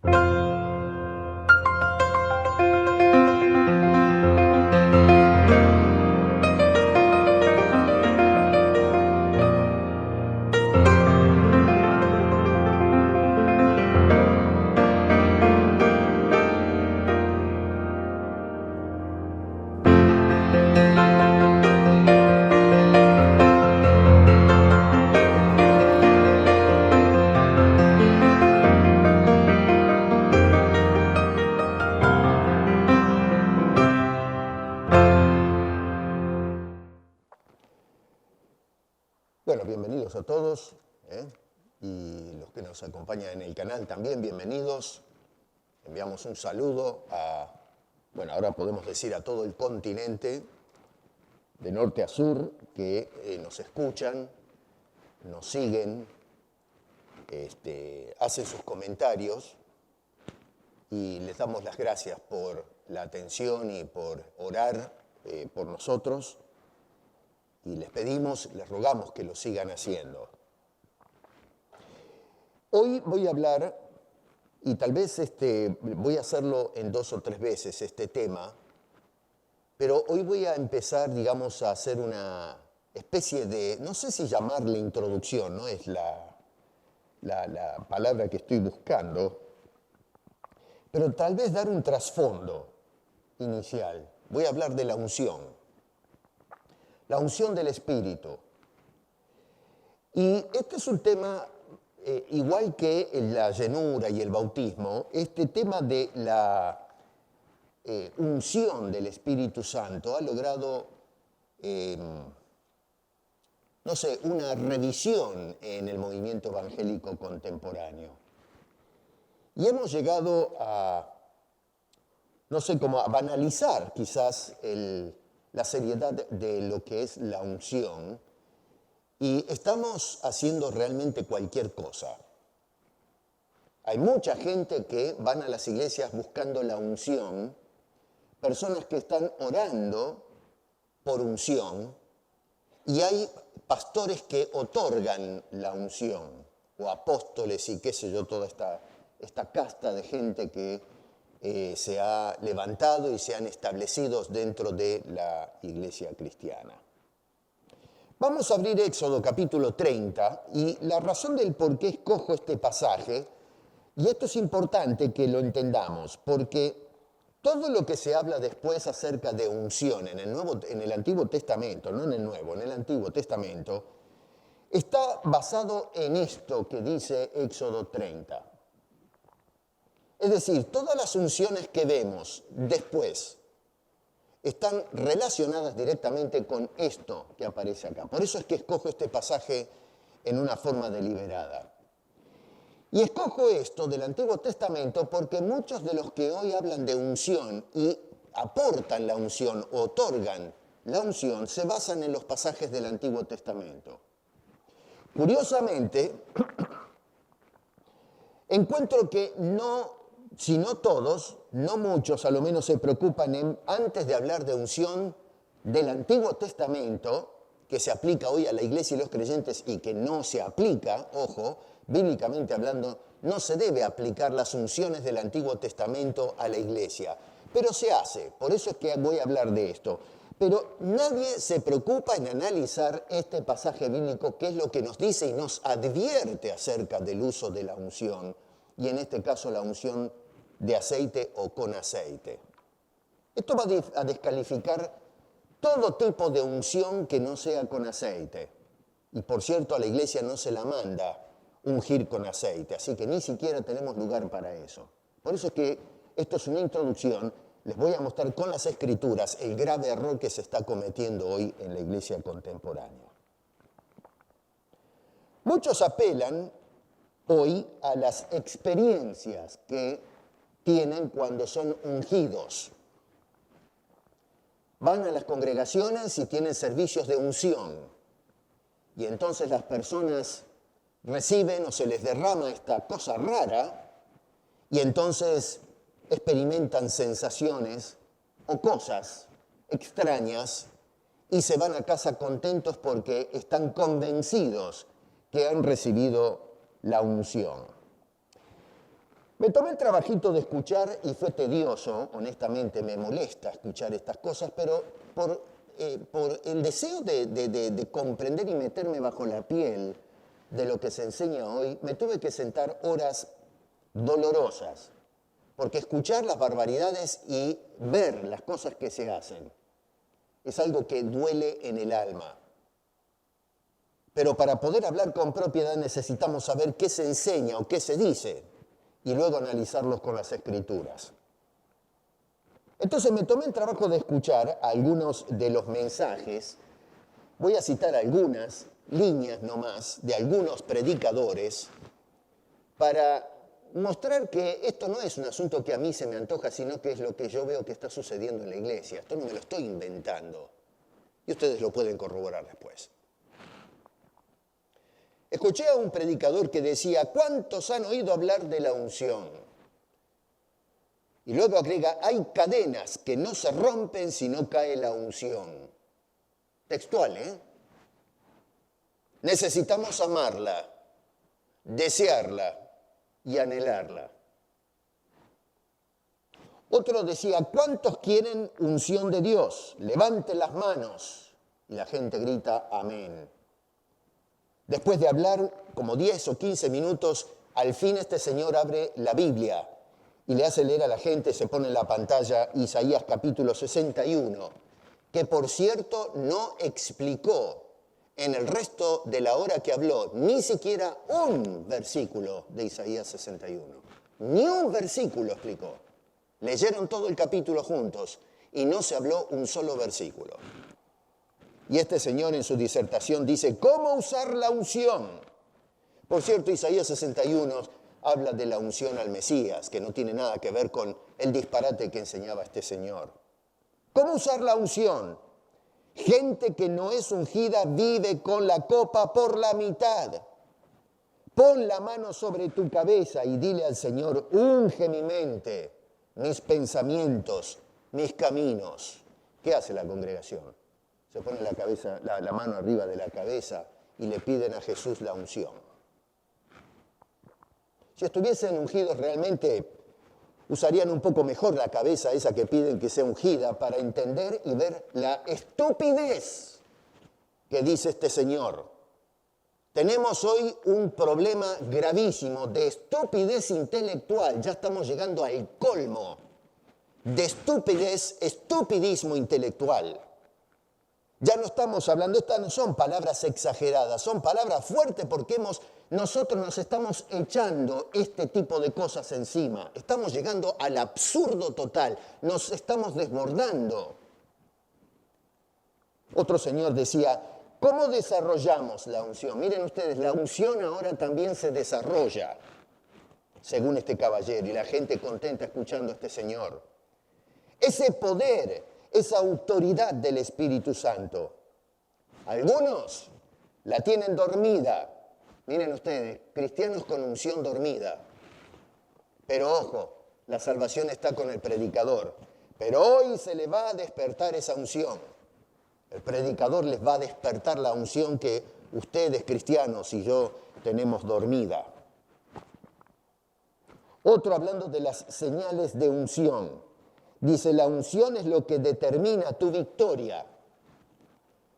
Bueno, bienvenidos a todos, y los que nos acompañan en el canal también, bienvenidos. Enviamos un saludo a, bueno, ahora podemos decir a todo el continente, de norte a sur, que nos escuchan, nos siguen, hacen sus comentarios, y les damos las gracias por la atención y por orar por nosotros. Y les pedimos, les rogamos que lo sigan haciendo. Hoy voy a hablar, y tal vez voy a hacerlo en 2 o 3 veces este tema, pero hoy voy a empezar, digamos, a hacer una especie de, no sé si llamarle introducción, no es la palabra que estoy buscando, pero tal vez dar un trasfondo inicial. Voy a hablar de la unción. La unción del Espíritu. Y este es un tema, igual que la llenura y el bautismo, este tema de la unción del Espíritu Santo ha logrado, no sé, una revisión en el movimiento evangélico contemporáneo. Y hemos llegado a, no sé, como a banalizar quizás la seriedad de lo que es la unción, y estamos haciendo realmente cualquier cosa. Hay mucha gente que van a las iglesias buscando la unción, personas que están orando por unción, y hay pastores que otorgan la unción, o apóstoles y qué sé yo, toda esta casta de gente que se ha levantado y se han establecido dentro de la iglesia cristiana. Vamos a abrir Éxodo capítulo 30, y la razón del por qué escojo este pasaje, y esto es importante que lo entendamos, porque todo lo que se habla después acerca de unción en el Antiguo Testamento, no en el Nuevo, en el Antiguo Testamento, está basado en esto que dice Éxodo 30. Es decir, todas las unciones que vemos después están relacionadas directamente con esto que aparece acá. Por eso es que escojo este pasaje en una forma deliberada. Y escojo esto del Antiguo Testamento porque muchos de los que hoy hablan de unción y aportan la unción, otorgan la unción, se basan en los pasajes del Antiguo Testamento. Curiosamente, encuentro que no, si no todos, no muchos, a lo menos se preocupan antes de hablar de unción del Antiguo Testamento, que se aplica hoy a la iglesia y los creyentes y que no se aplica, ojo, bíblicamente hablando, no se debe aplicar las unciones del Antiguo Testamento a la iglesia, pero se hace, por eso es que voy a hablar de esto. Pero nadie se preocupa en analizar este pasaje bíblico, qué es lo que nos dice y nos advierte acerca del uso de la unción, y en este caso la unción de aceite o con aceite. Esto va a descalificar todo tipo de unción que no sea con aceite. Y por cierto, a la iglesia no se la manda ungir con aceite, así que ni siquiera tenemos lugar para eso. Por eso es que esto es una introducción. Les voy a mostrar con las Escrituras el grave error que se está cometiendo hoy en la iglesia contemporánea. Muchos apelan hoy a las experiencias que tienen cuando son ungidos. Van a las congregaciones y tienen servicios de unción. Y entonces las personas reciben o se les derrama esta cosa rara y entonces experimentan sensaciones o cosas extrañas y se van a casa contentos porque están convencidos que han recibido la unción. Me tomé el trabajito de escuchar y fue tedioso, honestamente me molesta escuchar estas cosas, pero por el deseo de comprender y meterme bajo la piel de lo que se enseña hoy, me tuve que sentar horas dolorosas, porque escuchar las barbaridades y ver las cosas que se hacen es algo que duele en el alma. Pero para poder hablar con propiedad necesitamos saber qué se enseña o qué se dice y luego analizarlos con las Escrituras. Entonces me tomé el trabajo de escuchar algunos de los mensajes. Voy a citar algunas líneas nomás de algunos predicadores para mostrar que esto no es un asunto que a mí se me antoja, sino que es lo que yo veo que está sucediendo en la iglesia. Esto no me lo estoy inventando y ustedes lo pueden corroborar después. Escuché a un predicador que decía, ¿cuántos han oído hablar de la unción? Y luego agrega, hay cadenas que no se rompen si no cae la unción. Textual, ¿eh? Necesitamos amarla, desearla y anhelarla. Otro decía, ¿cuántos quieren unción de Dios? Levanten las manos. Y la gente grita, amén. Después de hablar como 10 o 15 minutos, al fin este señor abre la Biblia y le hace leer a la gente, se pone en la pantalla Isaías capítulo 61, que por cierto no explicó en el resto de la hora que habló ni siquiera un versículo de Isaías 61. Ni un versículo explicó. Leyeron todo el capítulo juntos y no se habló un solo versículo. Y este señor en su disertación dice, ¿cómo usar la unción? Por cierto, Isaías 61 habla de la unción al Mesías, que no tiene nada que ver con el disparate que enseñaba este señor. ¿Cómo usar la unción? Gente que no es ungida vive con la copa por la mitad. Pon la mano sobre tu cabeza y dile al Señor, unge mi mente, mis pensamientos, mis caminos. ¿Qué hace la congregación? Se pone la mano arriba de la cabeza y le piden a Jesús la unción. Si estuviesen ungidos realmente, usarían un poco mejor la cabeza esa que piden que sea ungida para entender y ver la estupidez que dice este señor. Tenemos hoy un problema gravísimo de estupidez intelectual. Ya estamos llegando al colmo de estupidismo intelectual. Ya no estamos hablando, estas no son palabras exageradas, son palabras fuertes porque nosotros nos estamos echando este tipo de cosas encima. Estamos llegando al absurdo total, nos estamos desbordando. Otro señor decía, ¿cómo desarrollamos la unción? Miren ustedes, la unción ahora también se desarrolla, según este caballero, y la gente contenta escuchando a este señor. Ese poder, esa autoridad del Espíritu Santo. Algunos la tienen dormida. Miren ustedes, cristianos con unción dormida. Pero ojo, la salvación está con el predicador. Pero hoy se le va a despertar esa unción. El predicador les va a despertar la unción que ustedes, cristianos, y yo tenemos dormida. Otro hablando de las señales de unción. Dice, la unción es lo que determina tu victoria.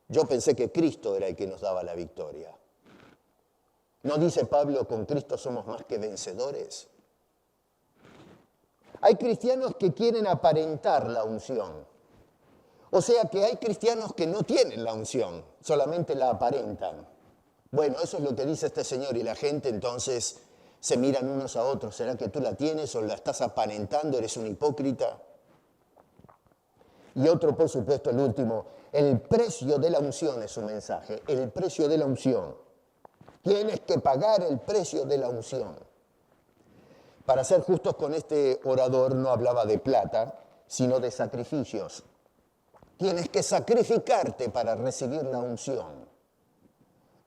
Yo pensé que Cristo era el que nos daba la victoria. ¿No dice Pablo, con Cristo somos más que vencedores? Hay cristianos que quieren aparentar la unción. O sea que hay cristianos que no tienen la unción, solamente la aparentan. Bueno, eso es lo que dice este señor y la gente entonces se miran unos a otros. ¿Será que tú la tienes o la estás aparentando? ¿Eres un hipócrita? Y otro, por supuesto, el último, el precio de la unción es su mensaje, el precio de la unción. Tienes que pagar el precio de la unción. Para ser justos con este orador, no hablaba de plata, sino de sacrificios. Tienes que sacrificarte para recibir la unción.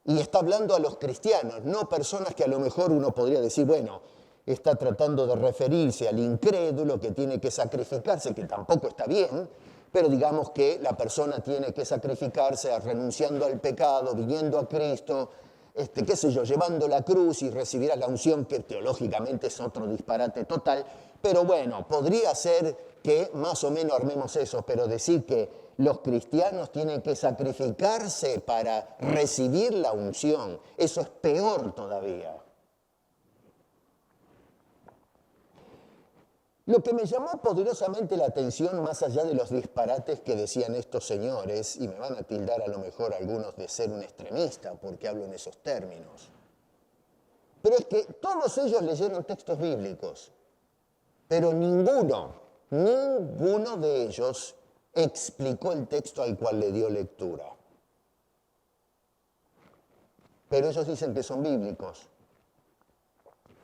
Y está hablando a los cristianos, no personas que a lo mejor uno podría decir, bueno, está tratando de referirse al incrédulo que tiene que sacrificarse, que tampoco está bien, pero digamos que la persona tiene que sacrificarse renunciando al pecado, viniendo a Cristo, qué sé yo, llevando la cruz y recibirás la unción, que teológicamente es otro disparate total, pero bueno, podría ser que más o menos armemos eso, pero decir que los cristianos tienen que sacrificarse para recibir la unción, eso es peor todavía. Lo que me llamó poderosamente la atención, más allá de los disparates que decían estos señores, y me van a tildar a lo mejor algunos de ser un extremista porque hablo en esos términos, pero es que todos ellos leyeron textos bíblicos, pero ninguno de ellos explicó el texto al cual le dio lectura. Pero ellos dicen que son bíblicos.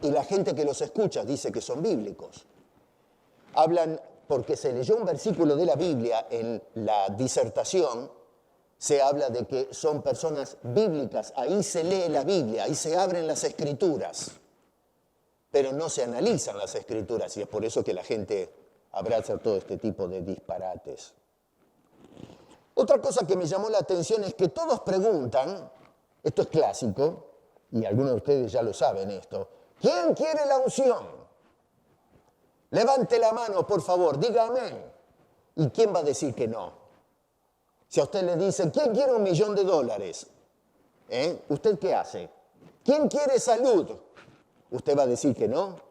Y la gente que los escucha dice que son bíblicos. Hablan, porque se leyó un versículo de la Biblia en la disertación, se habla de que son personas bíblicas, ahí se lee la Biblia, ahí se abren las escrituras, pero no se analizan las escrituras y es por eso que la gente abraza todo este tipo de disparates. Otra cosa que me llamó la atención es que todos preguntan, esto es clásico, y algunos de ustedes ya lo saben esto, ¿quién quiere la unción? Levante la mano, por favor, diga amén. ¿Y quién va a decir que no? Si a usted le dicen, ¿quién quiere $1.000.000? ¿Usted qué hace? ¿Quién quiere salud? ¿Usted va a decir que no?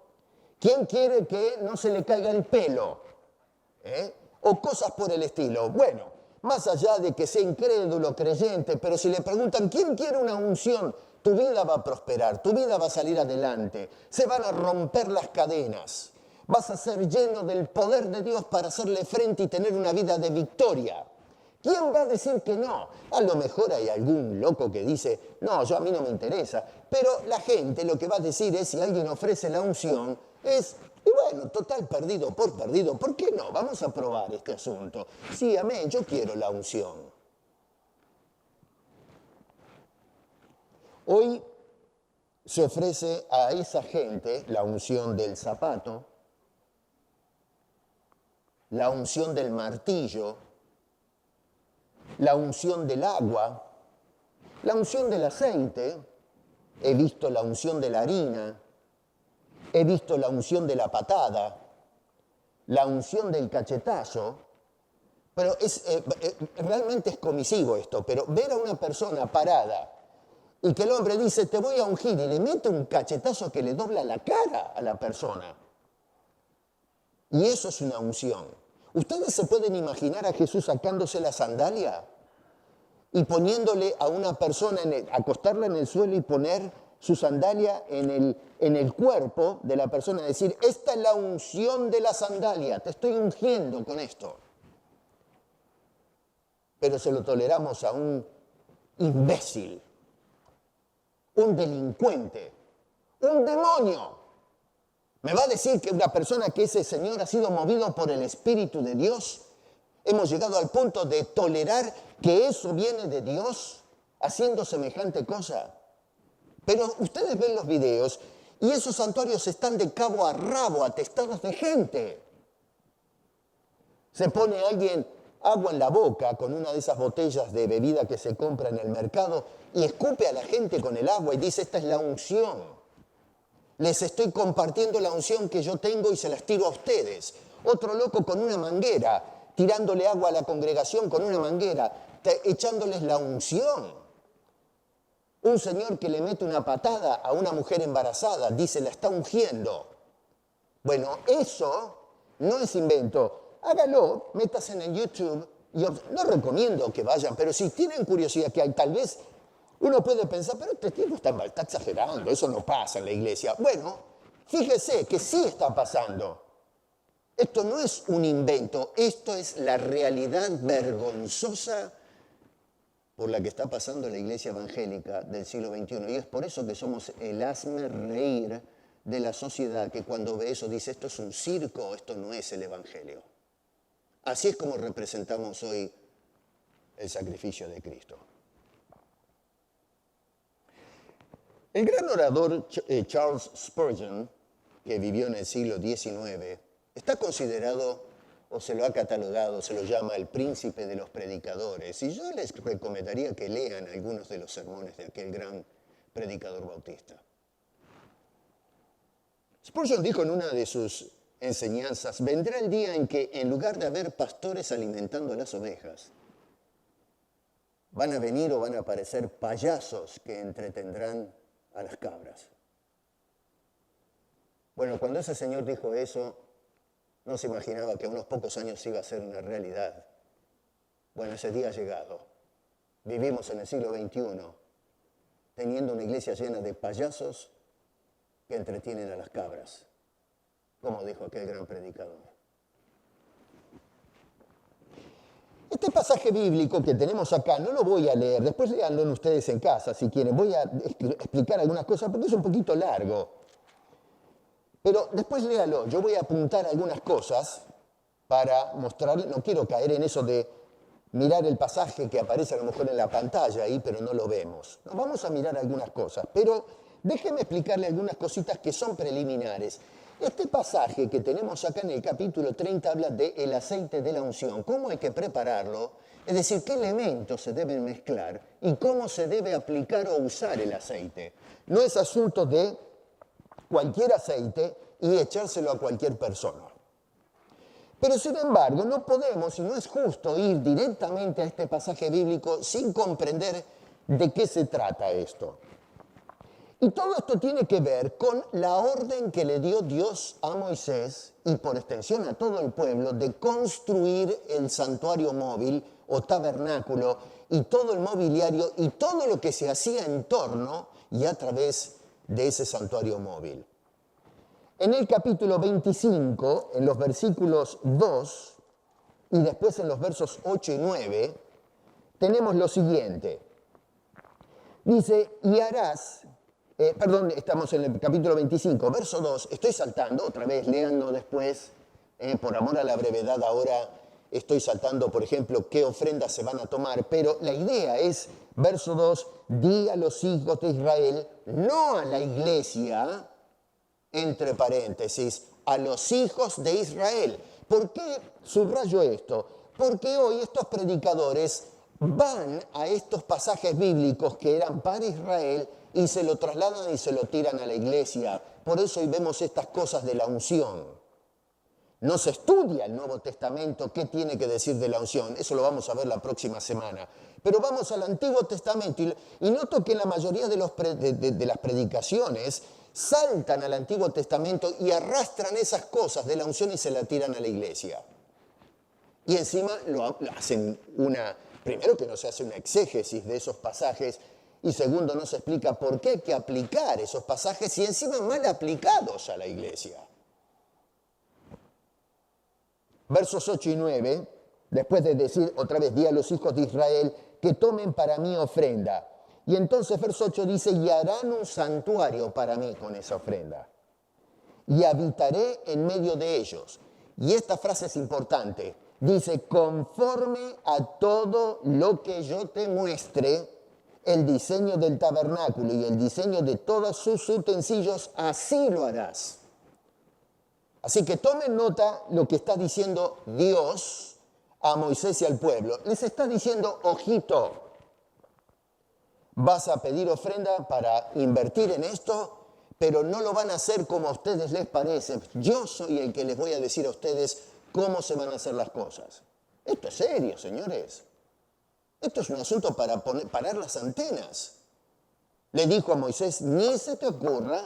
¿Quién quiere que no se le caiga el pelo? O cosas por el estilo. Bueno, más allá de que sea incrédulo, creyente, pero si le preguntan, ¿quién quiere una unción? Tu vida va a prosperar, tu vida va a salir adelante, se van a romper las cadenas. Vas a ser lleno del poder de Dios para hacerle frente y tener una vida de victoria. ¿Quién va a decir que no? A lo mejor hay algún loco que dice, no, a mí no me interesa. Pero la gente lo que va a decir es, si alguien ofrece la unción, y bueno, total, perdido, ¿por qué no? Vamos a probar este asunto. Sí, amén, yo quiero la unción. Hoy se ofrece a esa gente la unción del zapato, la unción del martillo, la unción del agua, la unción del aceite, he visto la unción de la harina, he visto la unción de la patada, la unción del cachetazo, pero realmente es comisivo esto, pero ver a una persona parada y que el hombre dice, te voy a ungir, y le mete un cachetazo que le dobla la cara a la persona. Y eso es una unción. ¿Ustedes se pueden imaginar a Jesús sacándose la sandalia y poniéndole a una persona, acostarla en el suelo y poner su sandalia en el cuerpo de la persona? Decir, esta es la unción de la sandalia, te estoy ungiendo con esto. Pero se lo toleramos a un imbécil, un delincuente, un demonio. ¿Me va a decir que una persona que ese señor ha sido movido por el Espíritu de Dios? Hemos llegado al punto de tolerar que eso viene de Dios haciendo semejante cosa. Pero ustedes ven los videos y esos santuarios están de cabo a rabo atestados de gente. Se pone alguien agua en la boca con una de esas botellas de bebida que se compra en el mercado y escupe a la gente con el agua y dice, esta es la unción. Les estoy compartiendo la unción que yo tengo y se las tiro a ustedes. Otro loco con una manguera, tirándole agua a la congregación con una manguera, echándoles la unción. Un señor que le mete una patada a una mujer embarazada, dice, la está ungiendo. Bueno, eso no es invento. Hágalo, métase en el YouTube. Yo no recomiendo que vayan, pero si tienen curiosidad, que hay, tal vez uno puede pensar, pero este tipo está exagerando, eso no pasa en la iglesia. Bueno, fíjese que sí está pasando. Esto no es un invento, esto es la realidad vergonzosa por la que está pasando la iglesia evangélica del siglo XXI. Y es por eso que somos el hazme reír de la sociedad, que cuando ve eso dice, esto es un circo, esto no es el evangelio. Así es como representamos hoy el sacrificio de Cristo. El gran orador Charles Spurgeon, que vivió en el siglo XIX, está considerado, o se lo ha catalogado, se lo llama el príncipe de los predicadores. Y yo les recomendaría que lean algunos de los sermones de aquel gran predicador bautista. Spurgeon dijo en una de sus enseñanzas, vendrá el día en que en lugar de haber pastores alimentando a las ovejas, van a venir o van a aparecer payasos que entretendrán a las cabras. Bueno, cuando ese señor dijo eso, no se imaginaba que a unos pocos años iba a ser una realidad. Bueno, ese día ha llegado. Vivimos en el siglo XXI, teniendo una iglesia llena de payasos que entretienen a las cabras, como dijo aquel gran predicador. Este pasaje bíblico que tenemos acá, no lo voy a leer, después léanlo ustedes en casa si quieren. Voy a explicar algunas cosas porque es un poquito largo. Pero después léalo, yo voy a apuntar algunas cosas para mostrar, no quiero caer en eso de mirar el pasaje que aparece a lo mejor en la pantalla ahí, pero no lo vemos. No, vamos a mirar algunas cosas, pero déjenme explicarle algunas cositas que son preliminares. Este pasaje que tenemos acá en el capítulo 30 habla del aceite de la unción, cómo hay que prepararlo, es decir, qué elementos se deben mezclar y cómo se debe aplicar o usar el aceite. No es asunto de cualquier aceite y echárselo a cualquier persona. Pero sin embargo, no podemos y no es justo ir directamente a este pasaje bíblico sin comprender de qué se trata esto. Y todo esto tiene que ver con la orden que le dio Dios a Moisés y por extensión a todo el pueblo de construir el santuario móvil o tabernáculo y todo el mobiliario y todo lo que se hacía en torno y a través de ese santuario móvil. En el capítulo 25, en los versículos 2 y después en los versos 8 y 9, tenemos lo siguiente. Dice, y harás, estamos en el capítulo 25, verso 2, estoy saltando, otra vez, léanlo después, por amor a la brevedad ahora estoy saltando, por ejemplo, qué ofrendas se van a tomar, pero la idea es, verso 2, di a los hijos de Israel, no a la iglesia, entre paréntesis, a los hijos de Israel. ¿Por qué subrayo esto? Porque hoy estos predicadores van a estos pasajes bíblicos que eran para Israel y se lo trasladan y se lo tiran a la iglesia. Por eso hoy vemos estas cosas de la unción. No se estudia el Nuevo Testamento, qué tiene que decir de la unción. Eso lo vamos a ver la próxima semana. Pero vamos al Antiguo Testamento y noto que la mayoría de las predicaciones saltan al Antiguo Testamento y arrastran esas cosas de la unción y se la tiran a la iglesia. Y encima lo hacen primero que no se hace una exégesis de esos pasajes y segundo no se explica por qué hay que aplicar esos pasajes y encima mal aplicados a la iglesia. Versos 8 y 9, después de decir otra vez, di a los hijos de Israel que tomen para mí ofrenda. Y entonces verso 8 dice, y harán un santuario para mí con esa ofrenda. Y habitaré en medio de ellos. Y esta frase es importante. Dice, conforme a todo lo que yo te muestre, el diseño del tabernáculo y el diseño de todos sus utensilios, así lo harás. Así que tomen nota lo que está diciendo Dios a Moisés y al pueblo. Les está diciendo, ojito, vas a pedir ofrenda para invertir en esto, pero no lo van a hacer como a ustedes les parece. Yo soy el que les voy a decir a ustedes cómo se van a hacer las cosas. Esto es serio, señores. Esto es un asunto para parar las antenas. Le dijo a Moisés, ni se te ocurra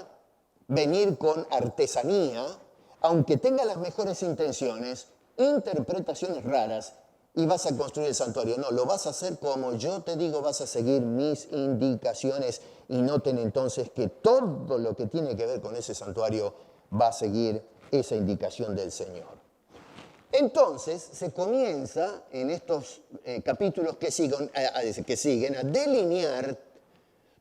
venir con artesanía, aunque tenga las mejores intenciones, interpretaciones raras, y vas a construir el santuario. No, lo vas a hacer como yo te digo, vas a seguir mis indicaciones. Y noten entonces que todo lo que tiene que ver con ese santuario va a seguir esa indicación del Señor. Entonces se comienza en estos capítulos que siguen a delinear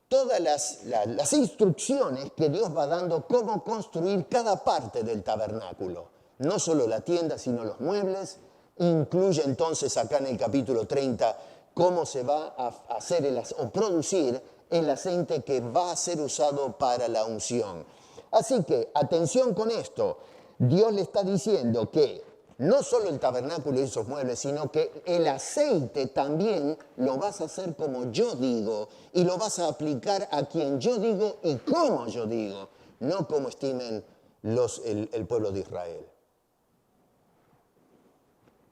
todas las instrucciones que Dios va dando cómo construir cada parte del tabernáculo. No solo la tienda, sino los muebles. Incluye entonces acá en el capítulo 30 cómo se va a hacer o producir el aceite que va a ser usado para la unción. Así que, atención con esto. Dios le está diciendo que no solo el tabernáculo y sus muebles, sino que el aceite también lo vas a hacer como yo digo y lo vas a aplicar a quien yo digo y como yo digo, no como estimen el pueblo de Israel.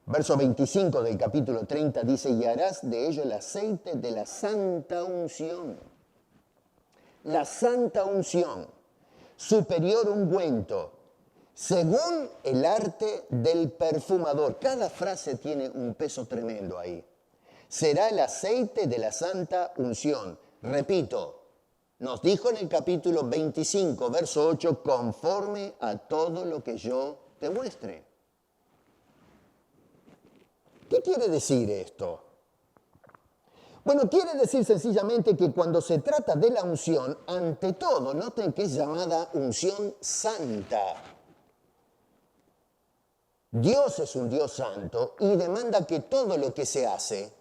Verso 25 del capítulo 30 dice, y harás de ello el aceite de la santa unción. La santa unción, superior ungüento, según el arte del perfumador. Cada frase tiene un peso tremendo ahí. Será el aceite de la santa unción. Repito, nos dijo en el capítulo 25, verso 8, conforme a todo lo que yo te muestre. ¿Qué quiere decir esto? Bueno, quiere decir sencillamente que cuando se trata de la unción, ante todo, noten que es llamada unción santa. Dios es un Dios santo y demanda que todo lo que se hace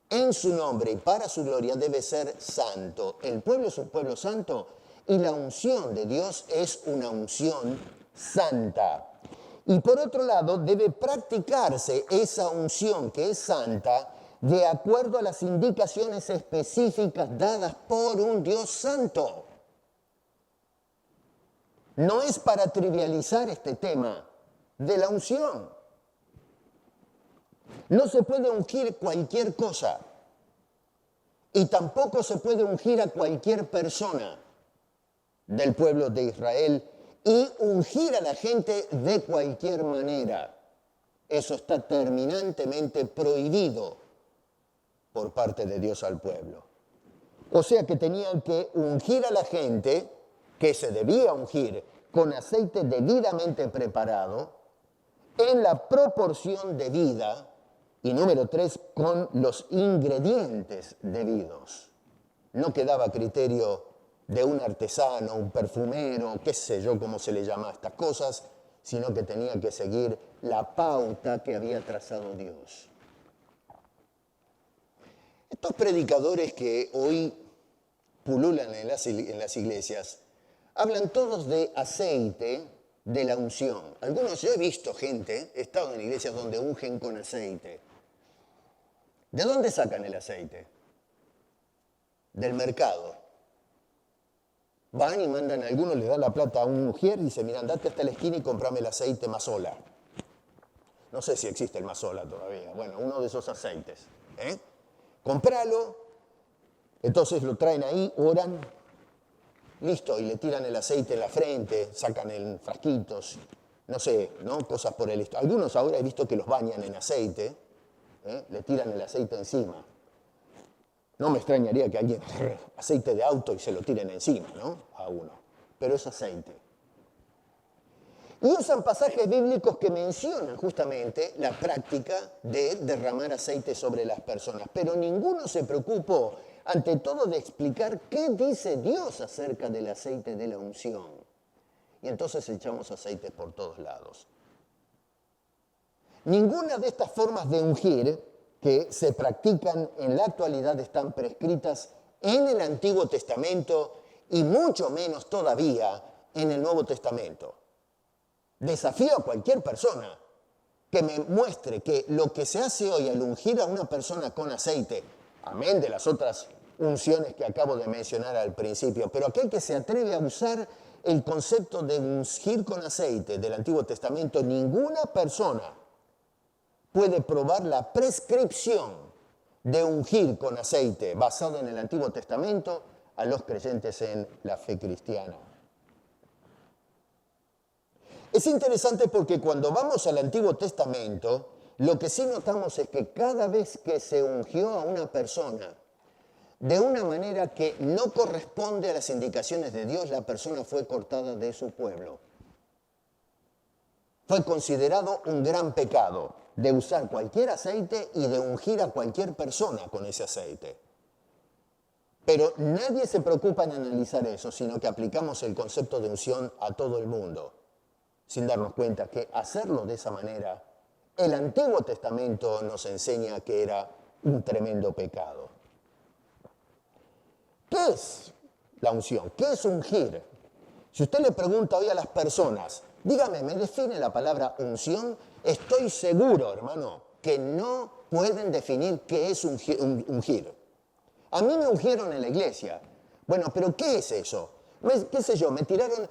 en su nombre y para su gloria debe ser santo. El pueblo es un pueblo santo y la unción de Dios es una unción santa. Y por otro lado, debe practicarse esa unción que es santa de acuerdo a las indicaciones específicas dadas por un Dios santo. No es para trivializar este tema de la unción. No se puede ungir cualquier cosa y tampoco se puede ungir a cualquier persona del pueblo de Israel y ungir a la gente de cualquier manera. Eso está terminantemente prohibido por parte de Dios al pueblo. O sea que tenían que ungir a la gente, que se debía ungir con aceite debidamente preparado, en la proporción debida, y número 3, con los ingredientes debidos. No quedaba a criterio de un artesano, un perfumero, qué sé yo cómo se le llama a estas cosas, sino que tenía que seguir la pauta que había trazado Dios. Estos predicadores que hoy pululan en las iglesias hablan todos de aceite de la unción. Algunos, yo he visto gente, he estado en iglesias donde ungen con aceite. ¿De dónde sacan el aceite? Del mercado. Van y mandan, a algunos le dan la plata a un mujer y dice, mira, andate hasta la esquina y comprame el aceite Mazola. No sé si existe el Mazola todavía. Bueno, uno de esos aceites. Compralo, entonces lo traen ahí, oran, listo, y le tiran el aceite en la frente, sacan en frasquitos, no sé, ¿no? Cosas por el estilo. Algunos ahora he visto que los bañan en aceite, le tiran el aceite encima. No me extrañaría que alguien aceite de auto y se lo tiren encima, ¿no? A uno. Pero es aceite. Y usan pasajes bíblicos que mencionan justamente la práctica de derramar aceite sobre las personas. Pero ninguno se preocupó, ante todo, de explicar qué dice Dios acerca del aceite de la unción. Y entonces echamos aceite por todos lados. Ninguna de estas formas de ungir que se practican en la actualidad están prescritas en el Antiguo Testamento y mucho menos todavía en el Nuevo Testamento. Desafío a cualquier persona que me muestre que lo que se hace hoy al ungir a una persona con aceite, amén de las otras unciones que acabo de mencionar al principio, pero aquel que se atreve a usar el concepto de ungir con aceite del Antiguo Testamento, ninguna persona puede probar la prescripción de ungir con aceite basado en el Antiguo Testamento a los creyentes en la fe cristiana. Es interesante porque cuando vamos al Antiguo Testamento, lo que sí notamos es que cada vez que se ungió a una persona de una manera que no corresponde a las indicaciones de Dios, la persona fue cortada de su pueblo. Fue considerado un gran pecado de usar cualquier aceite y de ungir a cualquier persona con ese aceite. Pero nadie se preocupa en analizar eso, sino que aplicamos el concepto de unción a todo el mundo, sin darnos cuenta que hacerlo de esa manera, el Antiguo Testamento nos enseña que era un tremendo pecado. ¿Qué es la unción? ¿Qué es ungir? Si usted le pregunta hoy a las personas, Dígame, ¿me define la palabra unción? Estoy seguro, hermano, que no pueden definir qué es ungir. A mí me ungieron en la iglesia. Bueno, pero ¿qué es eso? ¿Qué sé yo? Me tiraron,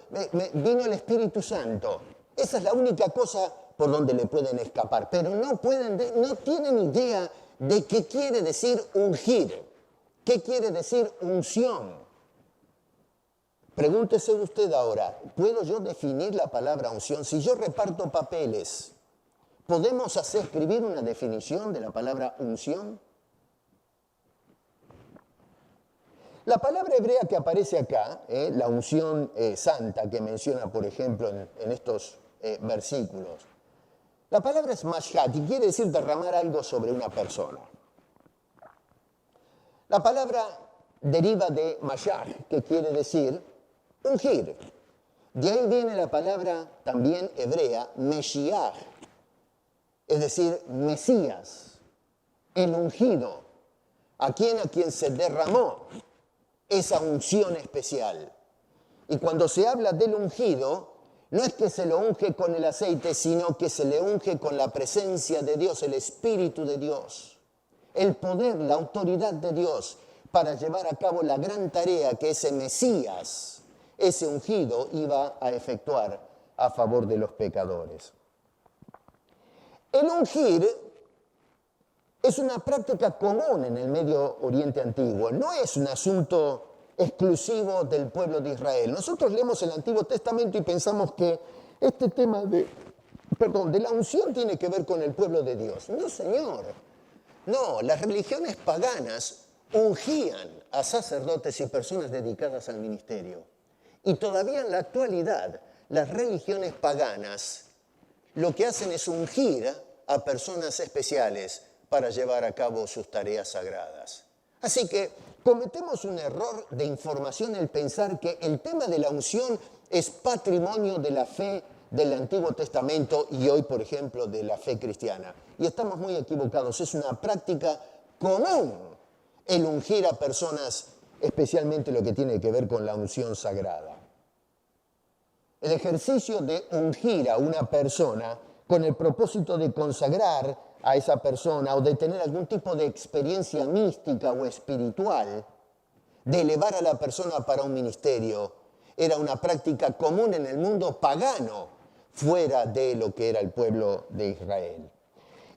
vino el Espíritu Santo. Esa es la única cosa por donde le pueden escapar. Pero no tienen idea de qué quiere decir ungir. ¿Qué quiere decir unción? Pregúntese usted ahora, ¿puedo yo definir la palabra unción? Si yo reparto papeles, ¿podemos escribir una definición de la palabra unción? La palabra hebrea que aparece acá, la unción santa que menciona, por ejemplo, en estos versículos, la palabra es mashhat y quiere decir derramar algo sobre una persona. La palabra deriva de mashah, que quiere decir ungir. De ahí viene la palabra también hebrea, Meshiach, es decir, Mesías, el ungido, a quien se derramó esa unción especial. Y cuando se habla del ungido, no es que se lo unge con el aceite, sino que se le unge con la presencia de Dios, el Espíritu de Dios, el poder, la autoridad de Dios para llevar a cabo la gran tarea que ese Mesías, ese ungido, iba a efectuar a favor de los pecadores. El ungir es una práctica común en el Medio Oriente Antiguo, no es un asunto exclusivo del pueblo de Israel. Nosotros leemos el Antiguo Testamento y pensamos que este tema de la unción tiene que ver con el pueblo de Dios. No, señor. No, las religiones paganas ungían a sacerdotes y personas dedicadas al ministerio. Y todavía en la actualidad, las religiones paganas lo que hacen es ungir a personas especiales para llevar a cabo sus tareas sagradas. Así que cometemos un error de información al pensar que el tema de la unción es patrimonio de la fe del Antiguo Testamento y hoy, por ejemplo, de la fe cristiana. Y estamos muy equivocados. Es una práctica común el ungir a personas, especialmente lo que tiene que ver con la unción sagrada. El ejercicio de ungir a una persona con el propósito de consagrar a esa persona o de tener algún tipo de experiencia mística o espiritual, de elevar a la persona para un ministerio, era una práctica común en el mundo pagano, fuera de lo que era el pueblo de Israel.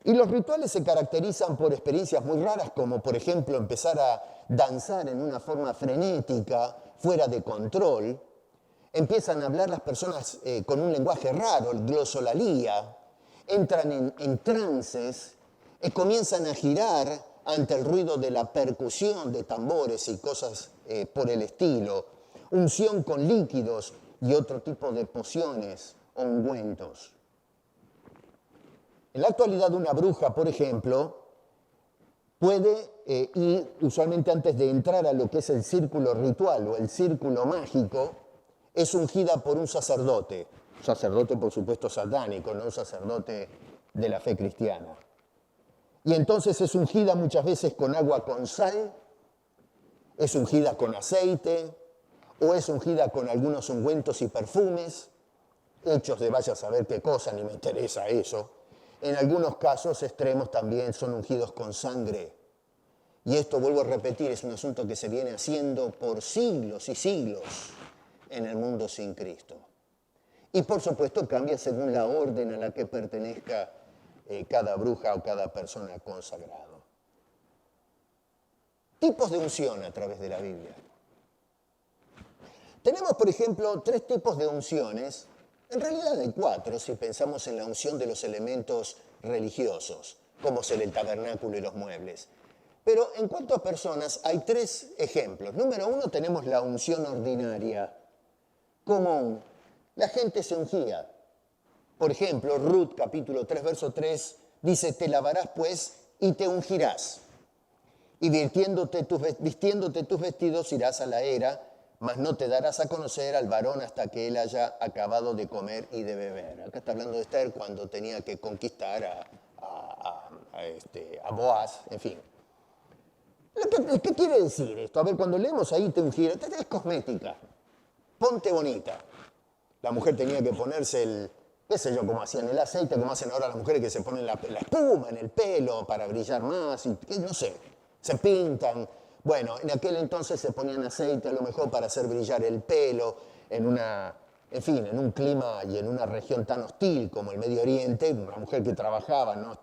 Y los rituales se caracterizan por experiencias muy raras, como por ejemplo empezar a danzar en una forma frenética, fuera de control. Empiezan a hablar las personas con un lenguaje raro, el glosolalía, entran en trances, comienzan a girar ante el ruido de la percusión de tambores y cosas por el estilo, unción con líquidos y otro tipo de pociones o ungüentos. En la actualidad una bruja, por ejemplo, puede ir, usualmente antes de entrar a lo que es el círculo ritual o el círculo mágico, es ungida por un sacerdote por supuesto satánico, no un sacerdote de la fe cristiana. Y entonces es ungida muchas veces con agua con sal, es ungida con aceite, o es ungida con algunos ungüentos y perfumes, hechos de vaya a saber qué cosa, ni me interesa eso. En algunos casos extremos también son ungidos con sangre. Y esto, vuelvo a repetir, es un asunto que se viene haciendo por siglos y siglos en el mundo sin Cristo. Y por supuesto cambia según la orden a la que pertenezca cada bruja o cada persona consagrado. Tipos de unción a través de la Biblia. Tenemos, por ejemplo, 3 tipos de unciones. En realidad hay 4 si pensamos en la unción de los elementos religiosos, como ser el tabernáculo y los muebles. Pero en cuanto a personas, hay 3 ejemplos. Número 1, tenemos la unción ordinaria, común. La gente se ungía. Por ejemplo, Ruth, capítulo 3, verso 3, dice, te lavarás pues y te ungirás. Y vistiéndote tus vestidos irás a la era, mas no te darás a conocer al varón hasta que él haya acabado de comer y de beber. Acá está hablando de Esther cuando tenía que conquistar a Boaz, en fin. ¿Qué quiere decir esto? A ver, cuando leemos ahí te ungirás, es cosmética. Ponte bonita. La mujer tenía que ponerse qué sé yo, como hacían el aceite, como hacen ahora las mujeres que se ponen la espuma en el pelo para brillar más, y no sé, se pintan. Bueno, en aquel entonces se ponían aceite a lo mejor para hacer brillar el pelo en fin, en un clima y en una región tan hostil como el Medio Oriente, una mujer que trabajaba, no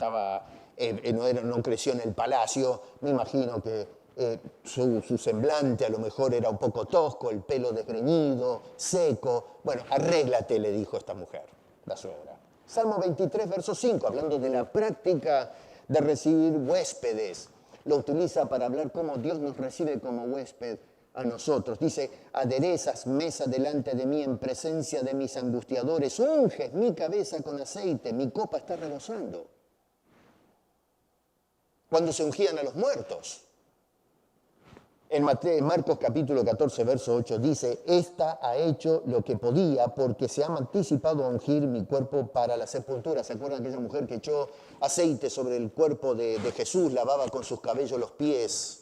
creció en el palacio, me imagino que su semblante a lo mejor era un poco tosco, el pelo desgreñido, seco. Bueno, arréglate, le dijo esta mujer, la suegra. Salmo 23, verso 5, hablando de la práctica de recibir huéspedes. Lo utiliza para hablar cómo Dios nos recibe como huésped a nosotros. Dice, aderezas mesa delante de mí en presencia de mis angustiadores, unges mi cabeza con aceite, mi copa está rebosando. Cuando se ungían a los muertos. En Marcos capítulo 14, verso 8 dice, esta ha hecho lo que podía porque se ha anticipado a ungir mi cuerpo para la sepultura. ¿Se acuerdan de aquella mujer que echó aceite sobre el cuerpo de Jesús, lavaba con sus cabellos los pies?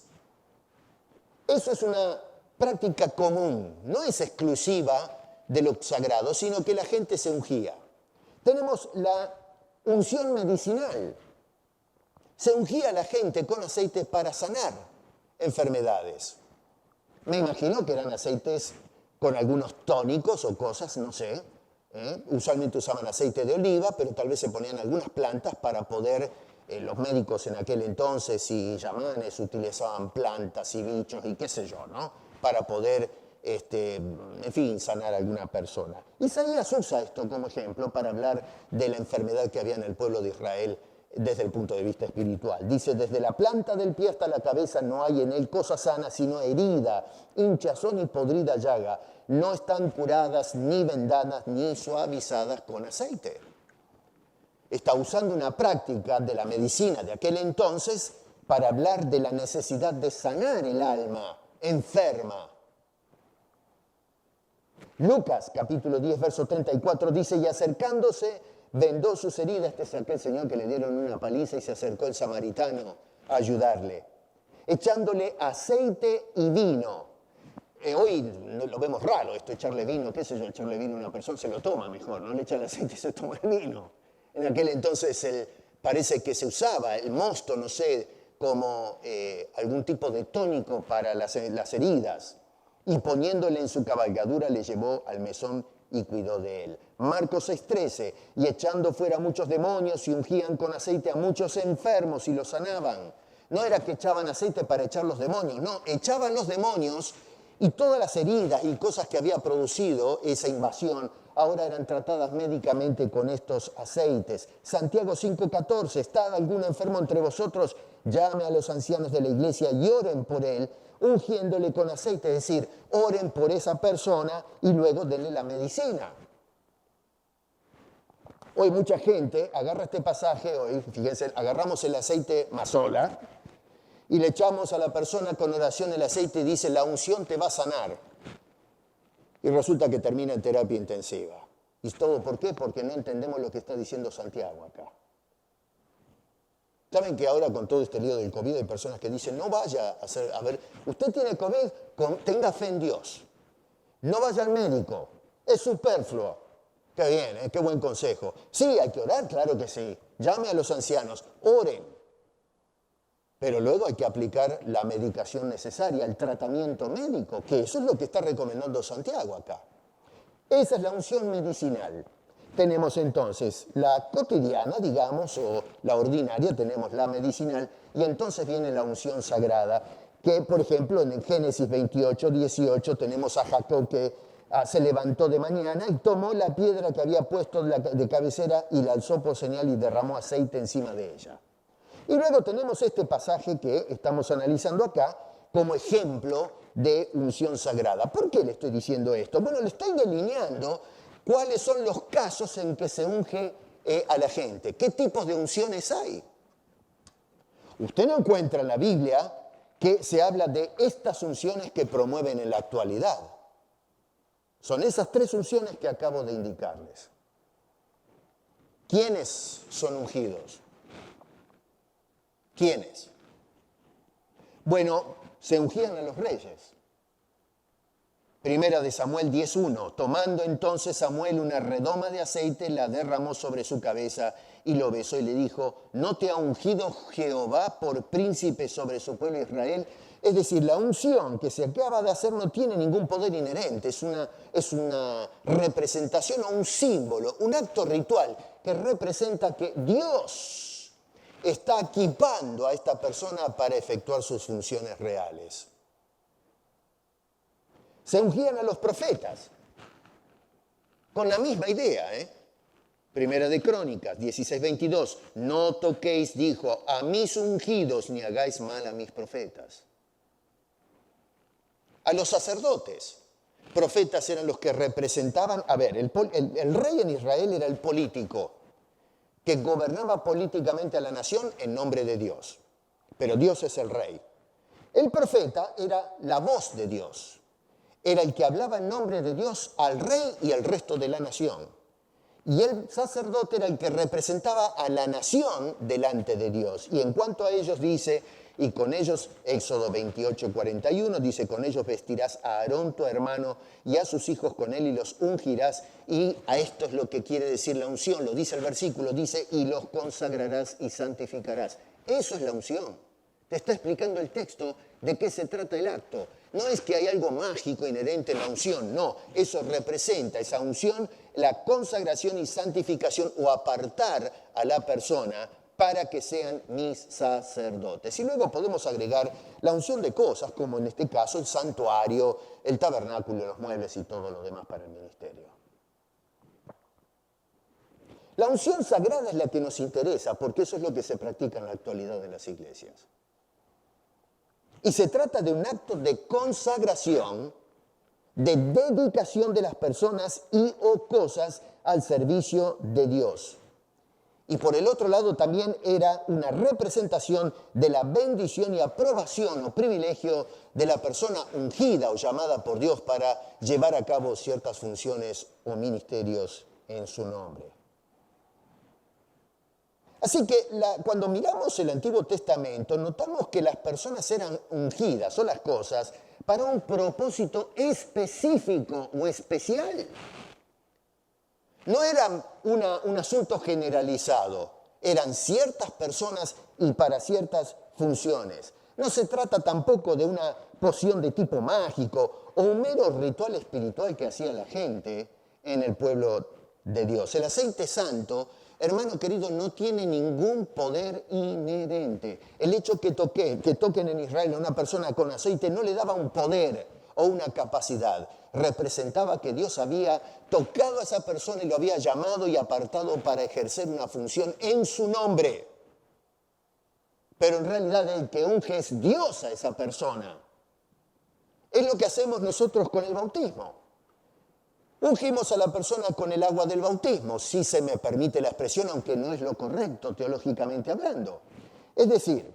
Eso es una práctica común, no es exclusiva de lo sagrado, sino que la gente se ungía. Tenemos la unción medicinal. Se ungía a la gente con aceite para sanar enfermedades. Me imagino que eran aceites con algunos tónicos o cosas, no sé. Usualmente usaban aceite de oliva, pero tal vez se ponían algunas plantas para poder, los médicos en aquel entonces y chamanes utilizaban plantas y bichos y qué sé yo, ¿no? Para poder, en fin, sanar a alguna persona. Isaías usa esto como ejemplo para hablar de la enfermedad que había en el pueblo de Israel desde el punto de vista espiritual. Dice, desde la planta del pie hasta la cabeza no hay en él cosa sana, sino herida, hinchazón y podrida llaga. No están curadas, ni vendadas, ni suavizadas con aceite. Está usando una práctica de la medicina de aquel entonces para hablar de la necesidad de sanar el alma enferma. Lucas, capítulo 10, verso 34, dice, y acercándose, vendó sus heridas. Este es aquel señor que le dieron una paliza y se acercó el samaritano a ayudarle, echándole aceite y vino. Hoy lo vemos raro esto, echarle vino, qué sé yo, echarle vino a una persona, se lo toma mejor, no le echa el aceite y se toma el vino. En aquel entonces parece que se usaba el mosto, no sé, como algún tipo de tónico para las heridas. Y poniéndole en su cabalgadura le llevó al mesón y cuidó de él. Marcos 6:13, y echando fuera muchos demonios y ungían con aceite a muchos enfermos y los sanaban. No era que echaban aceite para echar los demonios, no, echaban los demonios y todas las heridas y cosas que había producido esa invasión ahora eran tratadas médicamente con estos aceites. Santiago 5:14, ¿está algún enfermo entre vosotros? Llame a los ancianos de la iglesia y oren por él, ungiéndole con aceite, es decir, oren por esa persona y luego denle la medicina. Hoy mucha gente agarra este pasaje, hoy, fíjense, agarramos el aceite mazola y le echamos a la persona con oración el aceite y dice, la unción te va a sanar. Y resulta que termina en terapia intensiva. ¿Y todo por qué? Porque no entendemos lo que está diciendo Santiago acá. ¿Saben que ahora con todo este lío del COVID hay personas que dicen, no vaya a ver, usted tiene COVID, tenga fe en Dios. No vaya al médico, es superfluo. Qué bien, qué buen consejo. Sí, hay que orar, claro que sí. Llame a los ancianos, oren. Pero luego hay que aplicar la medicación necesaria, el tratamiento médico, que eso es lo que está recomendando Santiago acá. Esa es la unción medicinal. Tenemos entonces la cotidiana, digamos, o la ordinaria, tenemos la medicinal, y entonces viene la unción sagrada, que por ejemplo en Génesis 28, 18 tenemos a Jacob que se levantó de mañana y tomó la piedra que había puesto de cabecera y la alzó por señal y derramó aceite encima de ella. Y luego tenemos este pasaje que estamos analizando acá como ejemplo de unción sagrada. ¿Por qué le estoy diciendo esto? Bueno, le estoy delineando cuáles son los casos en que se unge a la gente. ¿Qué tipos de unciones hay? Usted no encuentra en la Biblia que se habla de estas unciones que promueven en la actualidad. Son esas tres unciones que acabo de indicarles. ¿Quiénes son ungidos? ¿Quiénes? Bueno, se ungían a los reyes. Primera de Samuel 10:1. Tomando entonces Samuel una redoma de aceite, la derramó sobre su cabeza y lo besó y le dijo, ¿no te ha ungido Jehová por príncipe sobre su pueblo Israel? Es decir, la unción que se acaba de hacer no tiene ningún poder inherente, es una representación o un símbolo, un acto ritual que representa que Dios está equipando a esta persona para efectuar sus funciones reales. Se ungían a los profetas con la misma idea, Primera de Crónicas 16:22. No toquéis, dijo, a mis ungidos ni hagáis mal a mis profetas. A los sacerdotes. Profetas eran los que representaban, el rey en Israel era el político que gobernaba políticamente a la nación en nombre de Dios. Pero Dios es el rey. El profeta era la voz de Dios. Era el que hablaba en nombre de Dios al rey y al resto de la nación. Y el sacerdote era el que representaba a la nación delante de Dios. Y en cuanto a ellos dice, y con ellos, Éxodo 28:41, dice, con ellos vestirás a Aarón tu hermano y a sus hijos con él y los ungirás. Y a esto es lo que quiere decir la unción, lo dice el versículo, dice, y los consagrarás y santificarás. Eso es la unción. Te está explicando el texto de qué se trata el acto. No es que hay algo mágico inherente en la unción, no. Eso representa, esa unción, la consagración y santificación o apartar a la persona para que sean mis sacerdotes. Y luego podemos agregar la unción de cosas, como en este caso el santuario, el tabernáculo, los muebles y todo lo demás para el ministerio. La unción sagrada es la que nos interesa, porque eso es lo que se practica en la actualidad en las iglesias. Y se trata de un acto de consagración, de dedicación de las personas y o cosas al servicio de Dios. Y por el otro lado también era una representación de la bendición y aprobación o privilegio de la persona ungida o llamada por Dios para llevar a cabo ciertas funciones o ministerios en su nombre. Así que cuando miramos el Antiguo Testamento, notamos que las personas eran ungidas o las cosas para un propósito específico o especial. No era un asunto generalizado, eran ciertas personas y para ciertas funciones. No se trata tampoco de una poción de tipo mágico o un mero ritual espiritual que hacía la gente en el pueblo de Dios. El aceite santo, hermano querido, no tiene ningún poder inherente. El hecho que toquen en Israel a una persona con aceite no le daba un poder o una capacidad. Representaba que Dios había tocado a esa persona y lo había llamado y apartado para ejercer una función en su nombre. Pero en realidad el que unge es Dios a esa persona. Es lo que hacemos nosotros con el bautismo. Ungimos a la persona con el agua del bautismo, si se me permite la expresión, aunque no es lo correcto teológicamente hablando. Es decir,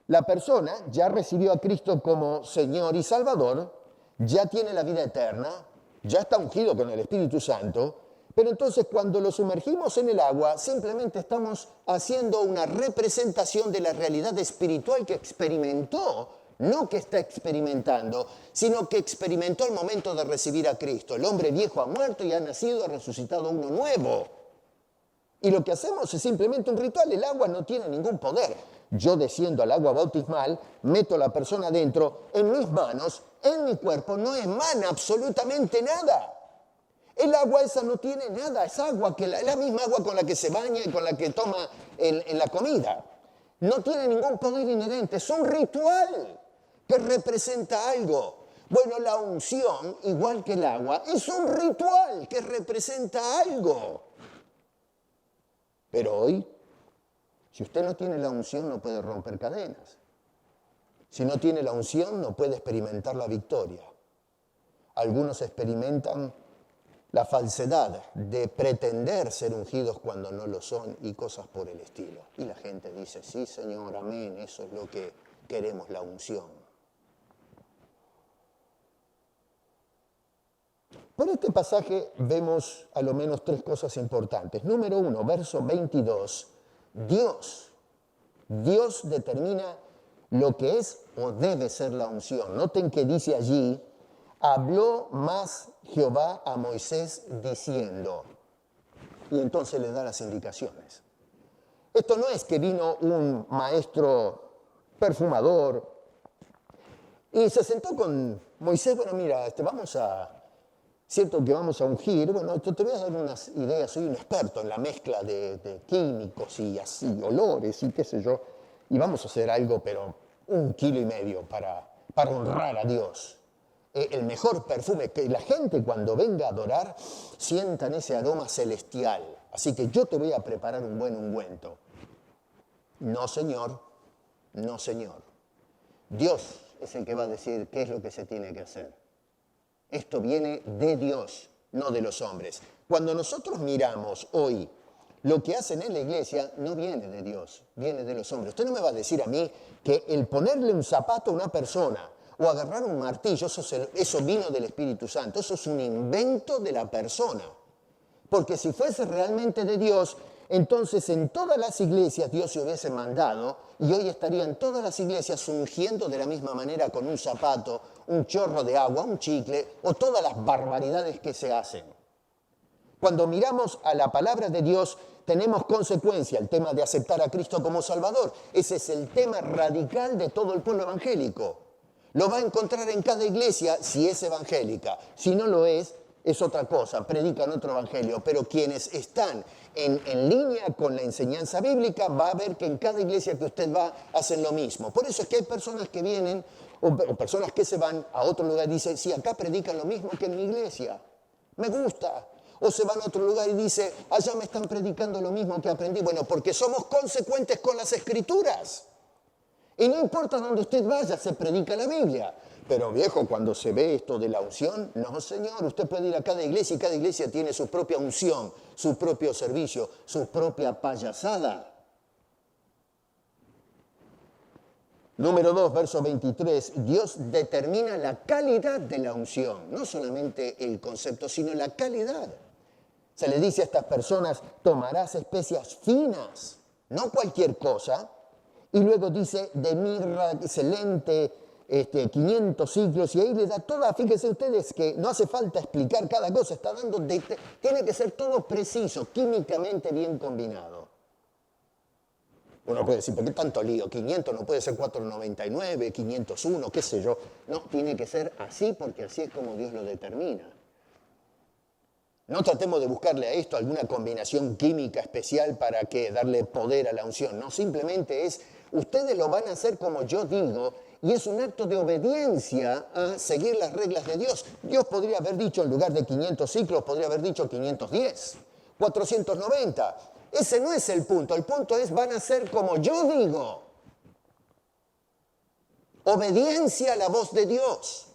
la persona ya recibió a Cristo como Señor y Salvador, ya tiene la vida eterna, ya está ungido con el Espíritu Santo, pero entonces cuando lo sumergimos en el agua, simplemente estamos haciendo una representación de la realidad espiritual que experimentó, no que está experimentando, sino que experimentó al momento de recibir a Cristo. El hombre viejo ha muerto y ha nacido, ha resucitado uno nuevo. Y lo que hacemos es simplemente un ritual, el agua no tiene ningún poder. Yo desciendo al agua bautismal, meto a la persona dentro, en mis manos, en mi cuerpo, no emana absolutamente nada. El agua esa no tiene nada, es agua, la misma agua con la que se baña y con la que toma en la comida. No tiene ningún poder inherente, es un ritual que representa algo. Bueno, la unción, igual que el agua, es un ritual que representa algo. Pero hoy, si usted no tiene la unción, no puede romper cadenas. Si no tiene la unción, no puede experimentar la victoria. Algunos experimentan la falsedad de pretender ser ungidos cuando no lo son y cosas por el estilo. Y la gente dice, sí, Señor, amén, eso es lo que queremos, la unción. Por este pasaje vemos a lo menos tres cosas importantes. Número 1, verso 22. Dios determina lo que es o debe ser la unción. Noten que dice allí, Habló más Jehová a Moisés diciendo, y entonces le da las indicaciones. Esto no es que vino un maestro perfumador y se sentó con Moisés, bueno, mira, cierto que vamos a ungir, bueno, te voy a dar unas ideas, soy un experto en la mezcla de químicos y así, olores y qué sé yo, y vamos a hacer algo, pero 1,5 kilos para honrar a Dios. El mejor perfume, que la gente cuando venga a adorar sientan ese aroma celestial. Así que yo te voy a preparar un buen ungüento. No, señor, no, señor. Dios es el que va a decir qué es lo que se tiene que hacer. Esto viene de Dios, no de los hombres. Cuando nosotros miramos hoy lo que hacen en la iglesia, no viene de Dios, viene de los hombres. Usted no me va a decir a mí que el ponerle un zapato a una persona o agarrar un martillo, eso vino del Espíritu Santo. Eso es un invento de la persona. Porque si fuese realmente de Dios, entonces en todas las iglesias Dios se hubiese mandado y hoy estarían todas las iglesias ungiendo de la misma manera con un zapato, un chorro de agua, un chicle o todas las barbaridades que se hacen. Cuando miramos a la palabra de Dios, tenemos consecuencia, el tema de aceptar a Cristo como Salvador. Ese es el tema radical de todo el pueblo evangélico. Lo va a encontrar en cada iglesia si es evangélica. Si no lo es otra cosa, predican otro evangelio. Pero quienes están en línea con la enseñanza bíblica, va a ver que en cada iglesia que usted va, hacen lo mismo. Por eso es que hay personas que vienen, o personas que se van a otro lugar y dicen, sí, acá predican lo mismo que en mi iglesia. Me gusta. O se van a otro lugar y dice, allá me están predicando lo mismo que aprendí. Bueno, porque somos consecuentes con las Escrituras. Y no importa dónde usted vaya, se predica la Biblia. Pero viejo, cuando se ve esto de la unción, no señor, usted puede ir a cada iglesia y cada iglesia tiene su propia unción, su propio servicio, su propia payasada. Número 2, verso 23, Dios determina la calidad de la unción, no solamente el concepto, sino la calidad. Se le dice a estas personas, tomarás especias finas, no cualquier cosa. Y luego dice, de mirra excelente, 500 ciclos, y ahí le da toda, fíjense ustedes que no hace falta explicar cada cosa, está dando, tiene que ser todo preciso, químicamente bien combinado. Uno puede decir, ¿por qué tanto lío? 500 no puede ser 499, 501, qué sé yo. No, tiene que ser así porque así es como Dios lo determina. No tratemos de buscarle a esto alguna combinación química especial para que darle poder a la unción. No, simplemente es, ustedes lo van a hacer como yo digo, y es un acto de obediencia a seguir las reglas de Dios. Dios podría haber dicho, en lugar de 500 ciclos, podría haber dicho 510, 490. Ese no es el punto es, van a ser como yo digo. Obediencia a la voz de Dios.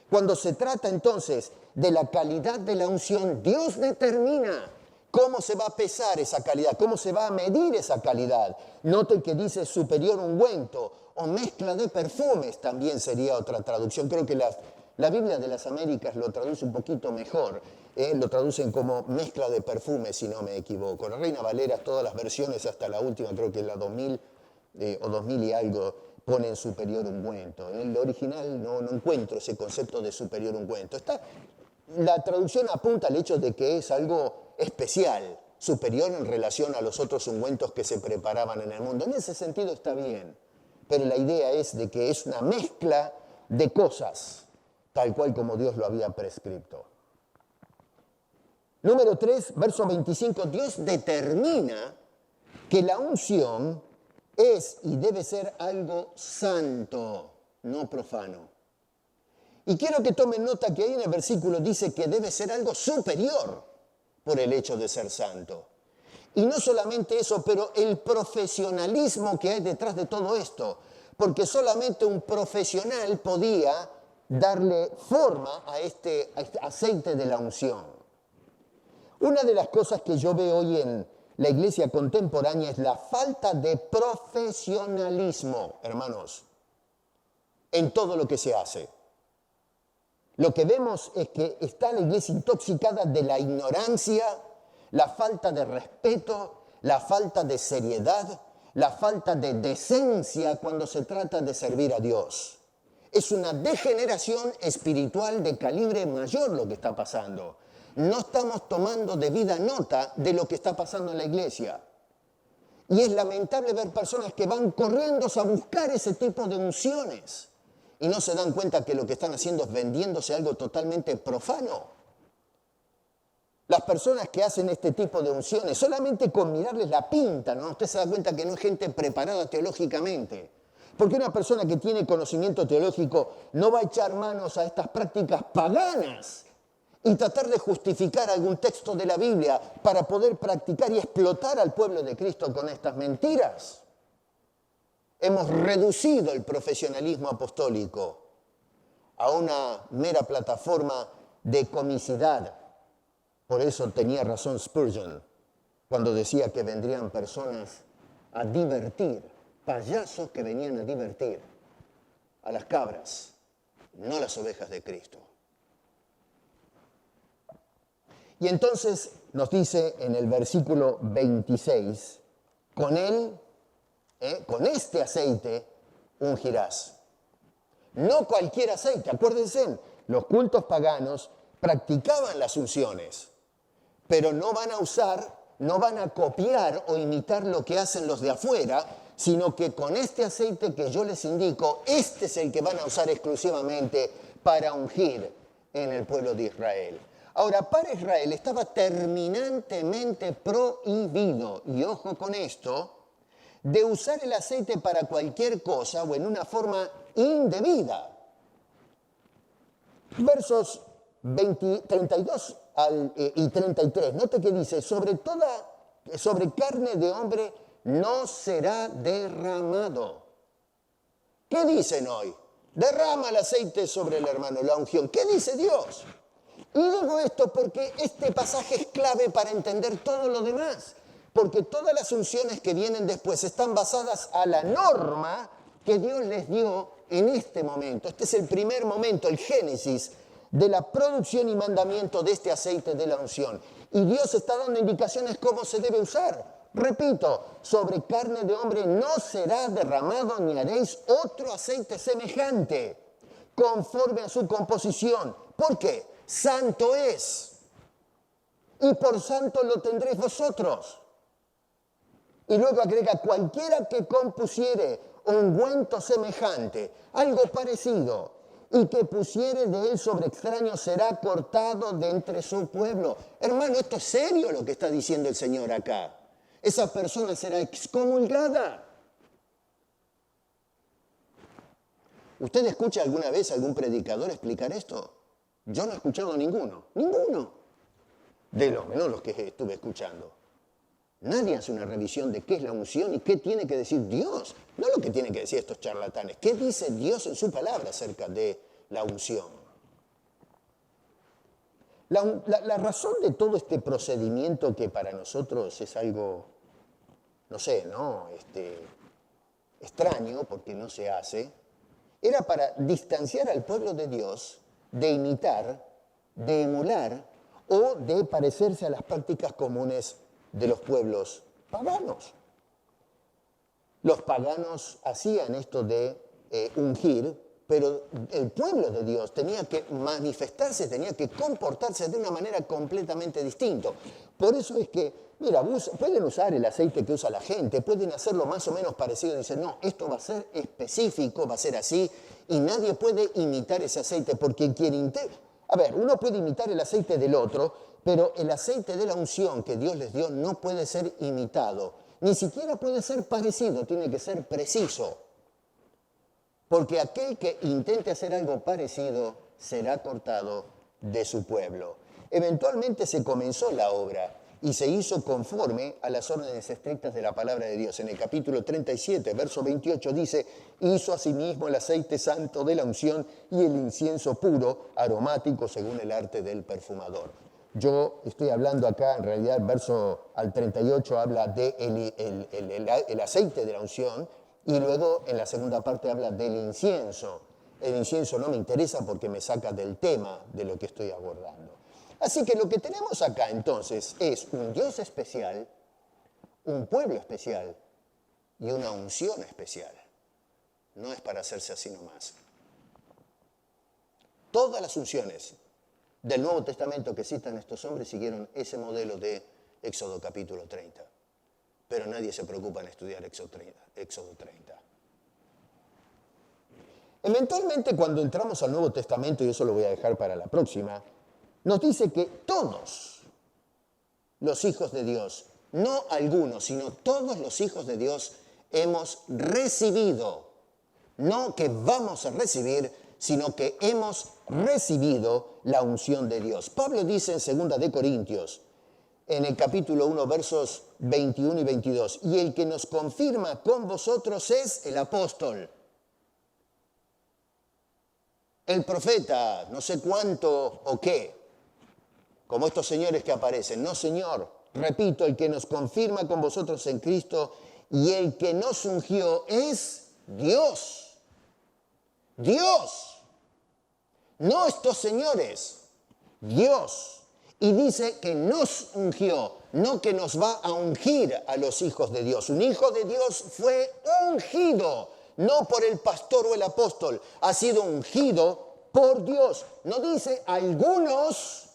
Cuando se trata entonces de la calidad de la unción, Dios determina cómo se va a pesar esa calidad, cómo se va a medir esa calidad. Noten que dice superior ungüento o mezcla de perfumes, también sería otra traducción. Creo que la Biblia de las Américas lo traduce un poquito mejor, lo traducen como mezcla de perfumes, si no me equivoco. La Reina Valera, todas las versiones hasta la última, creo que la 2000 o 2000 y algo, ponen superior ungüento. En el original no encuentro ese concepto de superior ungüento. La traducción apunta al hecho de que es algo especial, superior en relación a los otros ungüentos que se preparaban en el mundo. En ese sentido está bien, pero la idea es de que es una mezcla de cosas, tal cual como Dios lo había prescrito. Número 3, verso 25, Dios determina que la unción es y debe ser algo santo, no profano. Y quiero que tomen nota que ahí en el versículo dice que debe ser algo superior por el hecho de ser santo. Y no solamente eso, pero el profesionalismo que hay detrás de todo esto. Porque solamente un profesional podía darle forma a este aceite de la unción. Una de las cosas que yo veo hoy en la iglesia contemporánea es la falta de profesionalismo, hermanos, en todo lo que se hace. Lo que vemos es que está la iglesia intoxicada de la ignorancia, la falta de respeto, la falta de seriedad, la falta de decencia cuando se trata de servir a Dios. Es una degeneración espiritual de calibre mayor lo que está pasando. No estamos tomando debida nota de lo que está pasando en la iglesia. Y es lamentable ver personas que van corriendo a buscar ese tipo de unciones y no se dan cuenta que lo que están haciendo es vendiéndose algo totalmente profano. Las personas que hacen este tipo de unciones, solamente con mirarles la pinta, ¿no? Usted se da cuenta que no es gente preparada teológicamente. Porque una persona que tiene conocimiento teológico no va a echar manos a estas prácticas paganas y tratar de justificar algún texto de la Biblia para poder practicar y explotar al pueblo de Cristo con estas mentiras. Hemos reducido el profesionalismo apostólico a una mera plataforma de comicidad. Por eso tenía razón Spurgeon cuando decía que vendrían personas a divertir, payasos que venían a divertir a las cabras, no las ovejas de Cristo. Y entonces nos dice en el versículo 26, con él, con este aceite ungirás. No cualquier aceite, acuérdense, los cultos paganos practicaban las unciones, pero no van a usar, no van a copiar o imitar lo que hacen los de afuera, sino que con este aceite que yo les indico, este es el que van a usar exclusivamente para ungir en el pueblo de Israel. Ahora, para Israel estaba terminantemente prohibido, y ojo con esto, de usar el aceite para cualquier cosa o en una forma indebida. Versos 32 y 33, note que dice, sobre carne de hombre no será derramado. ¿Qué dicen hoy? Derrama el aceite sobre el hermano, la unción. ¿Qué dice Dios? Y digo esto porque este pasaje es clave para entender todo lo demás, porque todas las unciones que vienen después están basadas a la norma que Dios les dio en este momento. Este es el primer momento, el génesis de la producción y mandamiento de este aceite de la unción. Y Dios está dando indicaciones cómo se debe usar. Repito, sobre carne de hombre no será derramado ni haréis otro aceite semejante, conforme a su composición. ¿Por qué? Santo es, y por santo lo tendréis vosotros. Y luego agrega, cualquiera que compusiere ungüento semejante, algo parecido, y que pusiere de él sobre extraño, será cortado de entre su pueblo. Hermano, esto es serio lo que está diciendo el Señor acá. Esa persona será excomulgada. ¿Usted escucha alguna vez a algún predicador explicar esto? Yo no he escuchado ninguno, de los menos los que estuve escuchando. Nadie hace una revisión de qué es la unción y qué tiene que decir Dios. No lo que tienen que decir estos charlatanes. ¿Qué dice Dios en su palabra acerca de la unción? La razón de todo este procedimiento que para nosotros es algo, no sé, extraño porque no se hace, era para distanciar al pueblo de Dios de imitar, de emular o de parecerse a las prácticas comunes de los pueblos paganos. Los paganos hacían esto de ungir, pero el pueblo de Dios tenía que manifestarse, tenía que comportarse de una manera completamente distinta. Por eso es que, mira, pueden usar el aceite que usa la gente, pueden hacerlo más o menos parecido y dicen, no, esto va a ser específico, va a ser así, y nadie puede imitar ese aceite, porque a ver, uno puede imitar el aceite del otro, pero el aceite de la unción que Dios les dio no puede ser imitado, ni siquiera puede ser parecido, tiene que ser preciso. Porque aquel que intente hacer algo parecido será cortado de su pueblo. Eventualmente se comenzó la obra y se hizo conforme a las órdenes estrictas de la palabra de Dios. En el capítulo 37, verso 28 dice, hizo asimismo el aceite santo de la unción y el incienso puro, aromático según el arte del perfumador. Yo estoy hablando acá, en realidad el verso al 38 habla de el aceite de la unción, y luego en la segunda parte habla del incienso. El incienso no me interesa porque me saca del tema de lo que estoy abordando. Así que lo que tenemos acá entonces es un Dios especial, un pueblo especial y una unción especial. No es para hacerse así nomás. Todas las unciones del Nuevo Testamento que citan estos hombres siguieron ese modelo de Éxodo capítulo 30. Pero nadie se preocupa en estudiar Éxodo 30. Eventualmente, cuando entramos al Nuevo Testamento, y eso lo voy a dejar para la próxima, nos dice que todos los hijos de Dios, no algunos, sino todos los hijos de Dios hemos recibido, no que vamos a recibir, sino que hemos recibido la unción de Dios. Pablo dice en 2 de Corintios, en el capítulo 1, versos 21 y 22, y el que nos confirma con vosotros es el apóstol, el profeta, no sé cuánto o qué, como estos señores que aparecen. No, Señor, repito, el que nos confirma con vosotros en Cristo y el que nos ungió es Dios. Dios. No estos señores, Dios. Y dice que nos ungió, no que nos va a ungir a los hijos de Dios. Un hijo de Dios fue ungido, no por el pastor o el apóstol, ha sido ungido por Dios. No dice algunos,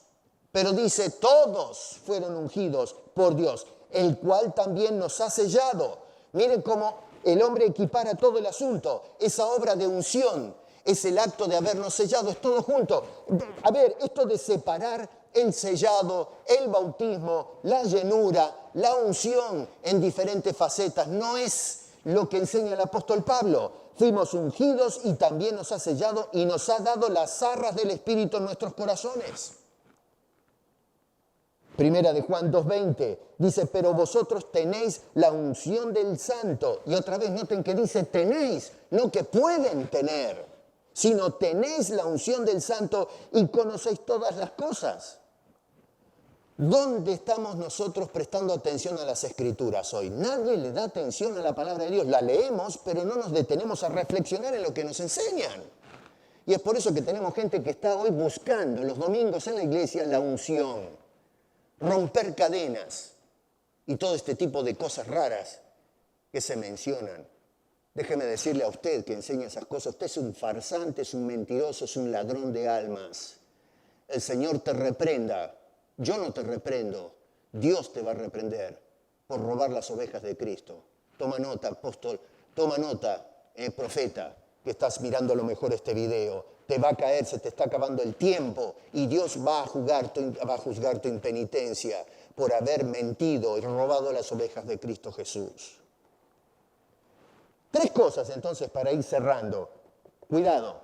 pero dice todos fueron ungidos por Dios, el cual también nos ha sellado. Miren cómo el hombre equipara todo el asunto. Esa obra de unción es el acto de habernos sellado, es todo junto. A ver, esto de separar el sellado, el bautismo, la llenura, la unción en diferentes facetas, no es lo que enseña el apóstol Pablo. Fuimos ungidos y también nos ha sellado y nos ha dado las arras del Espíritu en nuestros corazones. Primera de Juan 2:20 dice, pero vosotros tenéis la unción del Santo. Y otra vez noten que dice tenéis, no que pueden tener, sino tenéis la unción del Santo y conocéis todas las cosas. ¿Dónde estamos nosotros prestando atención a las Escrituras hoy? Nadie le da atención a la palabra de Dios. La leemos, pero no nos detenemos a reflexionar en lo que nos enseñan. Y es por eso que tenemos gente que está hoy buscando los domingos en la iglesia la unción, romper cadenas y todo este tipo de cosas raras que se mencionan. Déjeme decirle a usted que enseña esas cosas. Usted es un farsante, es un mentiroso, es un ladrón de almas. El Señor te reprenda. Yo no te reprendo, Dios te va a reprender por robar las ovejas de Cristo. Toma nota, apóstol, toma nota, profeta, que estás mirando a lo mejor este video. Te va a caer, se te está acabando el tiempo y Dios va a juzgar tu impenitencia por haber mentido y robado las ovejas de Cristo Jesús. 3 cosas entonces para ir cerrando. Cuidado.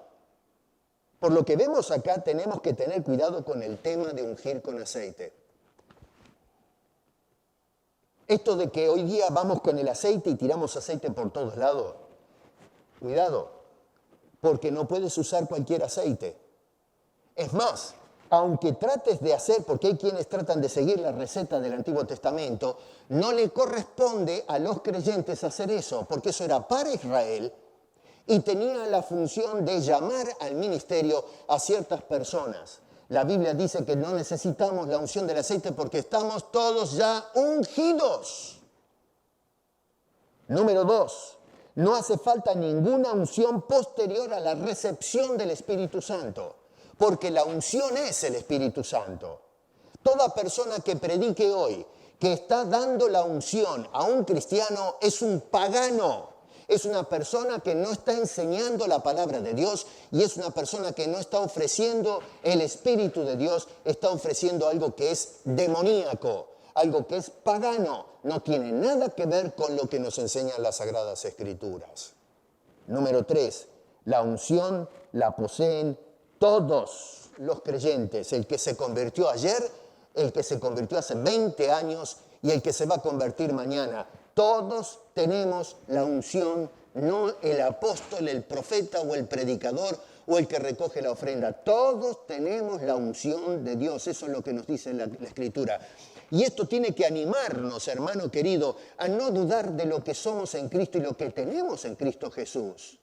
Por lo que vemos acá, tenemos que tener cuidado con el tema de ungir con aceite. Esto de que hoy día vamos con el aceite y tiramos aceite por todos lados. Cuidado, porque no puedes usar cualquier aceite. Es más, aunque trates de hacer, porque hay quienes tratan de seguir la receta del Antiguo Testamento, no le corresponde a los creyentes hacer eso, porque eso era para Israel. Y tenía la función de llamar al ministerio a ciertas personas. La Biblia dice que no necesitamos la unción del aceite porque estamos todos ya ungidos. Número 2, no hace falta ninguna unción posterior a la recepción del Espíritu Santo, porque la unción es el Espíritu Santo. Toda persona que predique hoy, que está dando la unción a un cristiano, es un pagano. Es una persona que no está enseñando la palabra de Dios y es una persona que no está ofreciendo el Espíritu de Dios, está ofreciendo algo que es demoníaco, algo que es pagano. No tiene nada que ver con lo que nos enseñan las Sagradas Escrituras. Número 3, la unción la poseen todos los creyentes. El que se convirtió ayer, el que se convirtió hace 20 años y el que se va a convertir mañana. Todos tenemos la unción, no el apóstol, el profeta o el predicador o el que recoge la ofrenda. Todos tenemos la unción de Dios. Eso es lo que nos dice la Escritura. Y esto tiene que animarnos, hermano querido, a no dudar de lo que somos en Cristo y lo que tenemos en Cristo Jesús.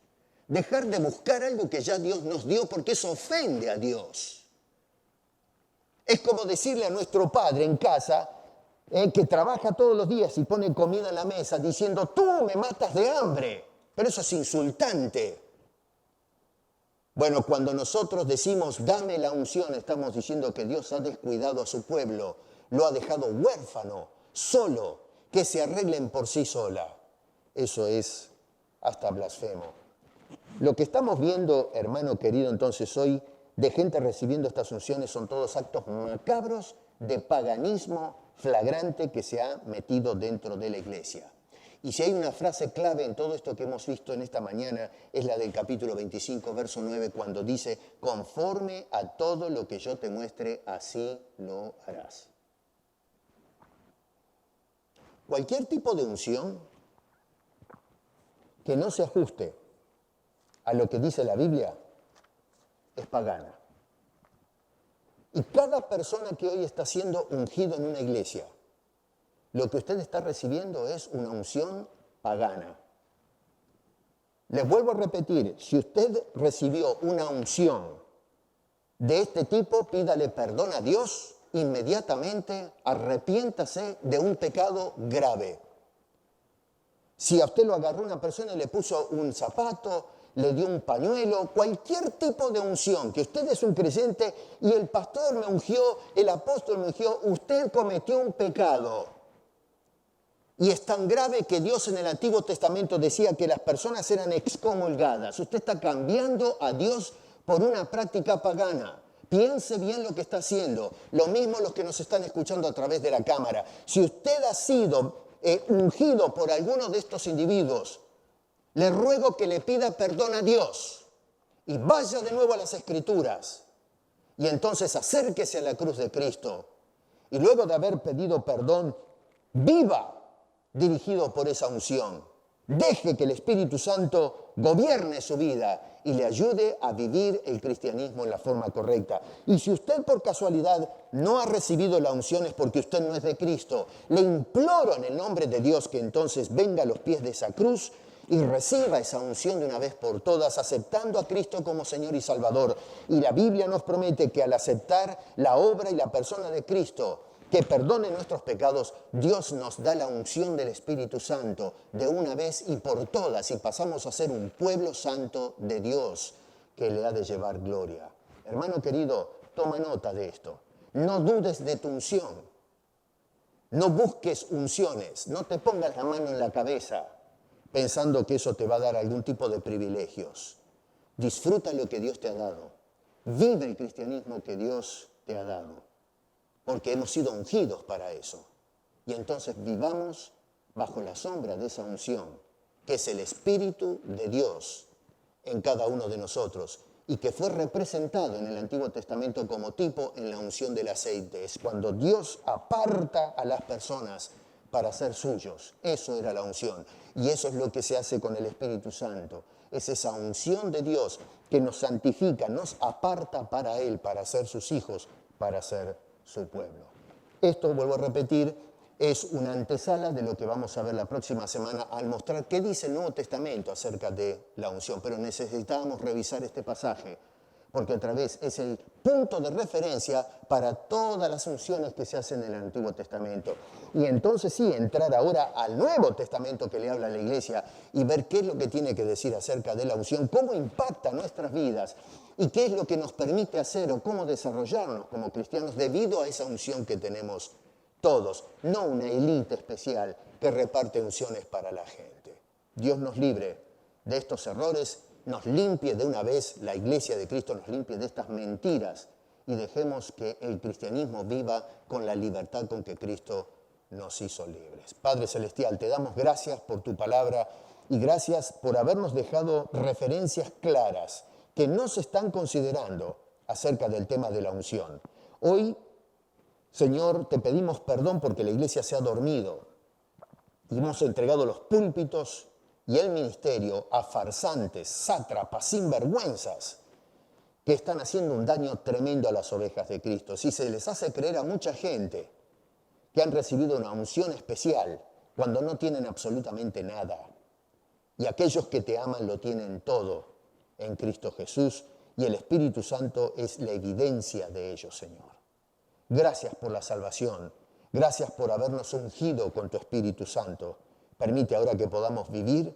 Dejar de buscar algo que ya Dios nos dio porque eso ofende a Dios. Es como decirle a nuestro padre en casa, que trabaja todos los días y pone comida en la mesa diciendo, tú me matas de hambre. Pero eso es insultante. Bueno, cuando nosotros decimos, dame la unción, estamos diciendo que Dios ha descuidado a su pueblo, lo ha dejado huérfano, solo, que se arreglen por sí sola. Eso es hasta blasfemo. Lo que estamos viendo, hermano querido, entonces hoy, de gente recibiendo estas unciones, son todos actos macabros de paganismo flagrante que se ha metido dentro de la iglesia. Y si hay una frase clave en todo esto que hemos visto en esta mañana, es la del capítulo 25, verso 9, cuando dice, conforme a todo lo que yo te muestre, así lo harás. Cualquier tipo de unción que no se ajuste a lo que dice la Biblia es pagana. Y cada persona que hoy está siendo ungido en una iglesia, lo que usted está recibiendo es una unción pagana. Les vuelvo a repetir, si usted recibió una unción de este tipo, pídale perdón a Dios inmediatamente, arrepiéntase de un pecado grave. Si a usted lo agarró una persona y le puso un zapato, le dio un pañuelo, cualquier tipo de unción, que usted es un creyente y el pastor me ungió, el apóstol me ungió, usted cometió un pecado. Y es tan grave que Dios en el Antiguo Testamento decía que las personas eran excomulgadas. Usted está cambiando a Dios por una práctica pagana. Piense bien lo que está haciendo. Lo mismo los que nos están escuchando a través de la cámara. Si usted ha sido ungido por alguno de estos individuos, le ruego que le pida perdón a Dios y vaya de nuevo a las Escrituras y entonces acérquese a la cruz de Cristo y luego de haber pedido perdón, viva dirigido por esa unción. Deje que el Espíritu Santo gobierne su vida y le ayude a vivir el cristianismo en la forma correcta. Y si usted por casualidad no ha recibido la unción es porque usted no es de Cristo, le imploro en el nombre de Dios que entonces venga a los pies de esa cruz y reciba esa unción de una vez por todas, aceptando a Cristo como Señor y Salvador. Y la Biblia nos promete que al aceptar la obra y la persona de Cristo, que perdone nuestros pecados, Dios nos da la unción del Espíritu Santo de una vez y por todas y pasamos a ser un pueblo santo de Dios que le ha de llevar gloria. Hermano querido, toma nota de esto. No dudes de tu unción. No busques unciones. No te pongas la mano en la cabeza pensando que eso te va a dar algún tipo de privilegios. Disfruta lo que Dios te ha dado. Vive el cristianismo que Dios te ha dado. Porque hemos sido ungidos para eso. Y entonces vivamos bajo la sombra de esa unción, que es el Espíritu de Dios en cada uno de nosotros, y que fue representado en el Antiguo Testamento como tipo en la unción del aceite. Es cuando Dios aparta a las personas para ser suyos. Eso era la unción. Y eso es lo que se hace con el Espíritu Santo. Es esa unción de Dios que nos santifica, nos aparta para Él, para ser sus hijos, para ser su pueblo. Esto, vuelvo a repetir, es una antesala de lo que vamos a ver la próxima semana al mostrar qué dice el Nuevo Testamento acerca de la unción. Pero necesitábamos revisar este pasaje, porque otra vez es el punto de referencia para todas las unciones que se hacen en el Antiguo Testamento. Y entonces sí, entrar ahora al Nuevo Testamento que le habla a la iglesia y ver qué es lo que tiene que decir acerca de la unción, cómo impacta nuestras vidas y qué es lo que nos permite hacer o cómo desarrollarnos como cristianos debido a esa unción que tenemos todos, no una élite especial que reparte unciones para la gente. Dios nos libre de estos errores, nos limpie de una vez, la iglesia de Cristo nos limpie de estas mentiras y dejemos que el cristianismo viva con la libertad con que Cristo nos hizo libres. Padre Celestial, te damos gracias por tu palabra y gracias por habernos dejado referencias claras que no se están considerando acerca del tema de la unción. Hoy, Señor, te pedimos perdón porque la iglesia se ha dormido y hemos entregado los púlpitos y el ministerio a farsantes, sátrapas, sinvergüenzas que están haciendo un daño tremendo a las ovejas de Cristo. Si se les hace creer a mucha gente que han recibido una unción especial cuando no tienen absolutamente nada. Y aquellos que te aman lo tienen todo en Cristo Jesús y el Espíritu Santo es la evidencia de ello, Señor. Gracias por la salvación. Gracias por habernos ungido con tu Espíritu Santo. Permite ahora que podamos vivir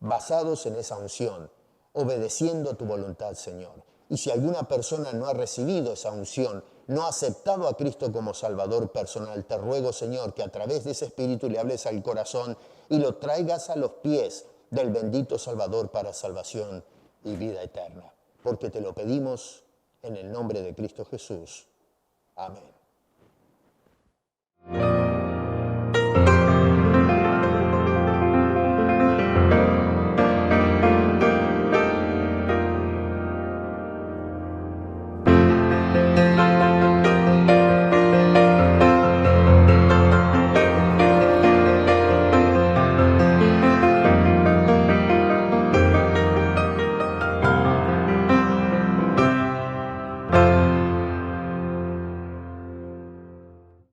basados en esa unción, obedeciendo tu voluntad, Señor. Y si alguna persona no ha recibido esa unción, no ha aceptado a Cristo como Salvador personal, te ruego, Señor, que a través de ese Espíritu le hables al corazón y lo traigas a los pies del bendito Salvador para salvación y vida eterna. Porque te lo pedimos en el nombre de Cristo Jesús. Amén.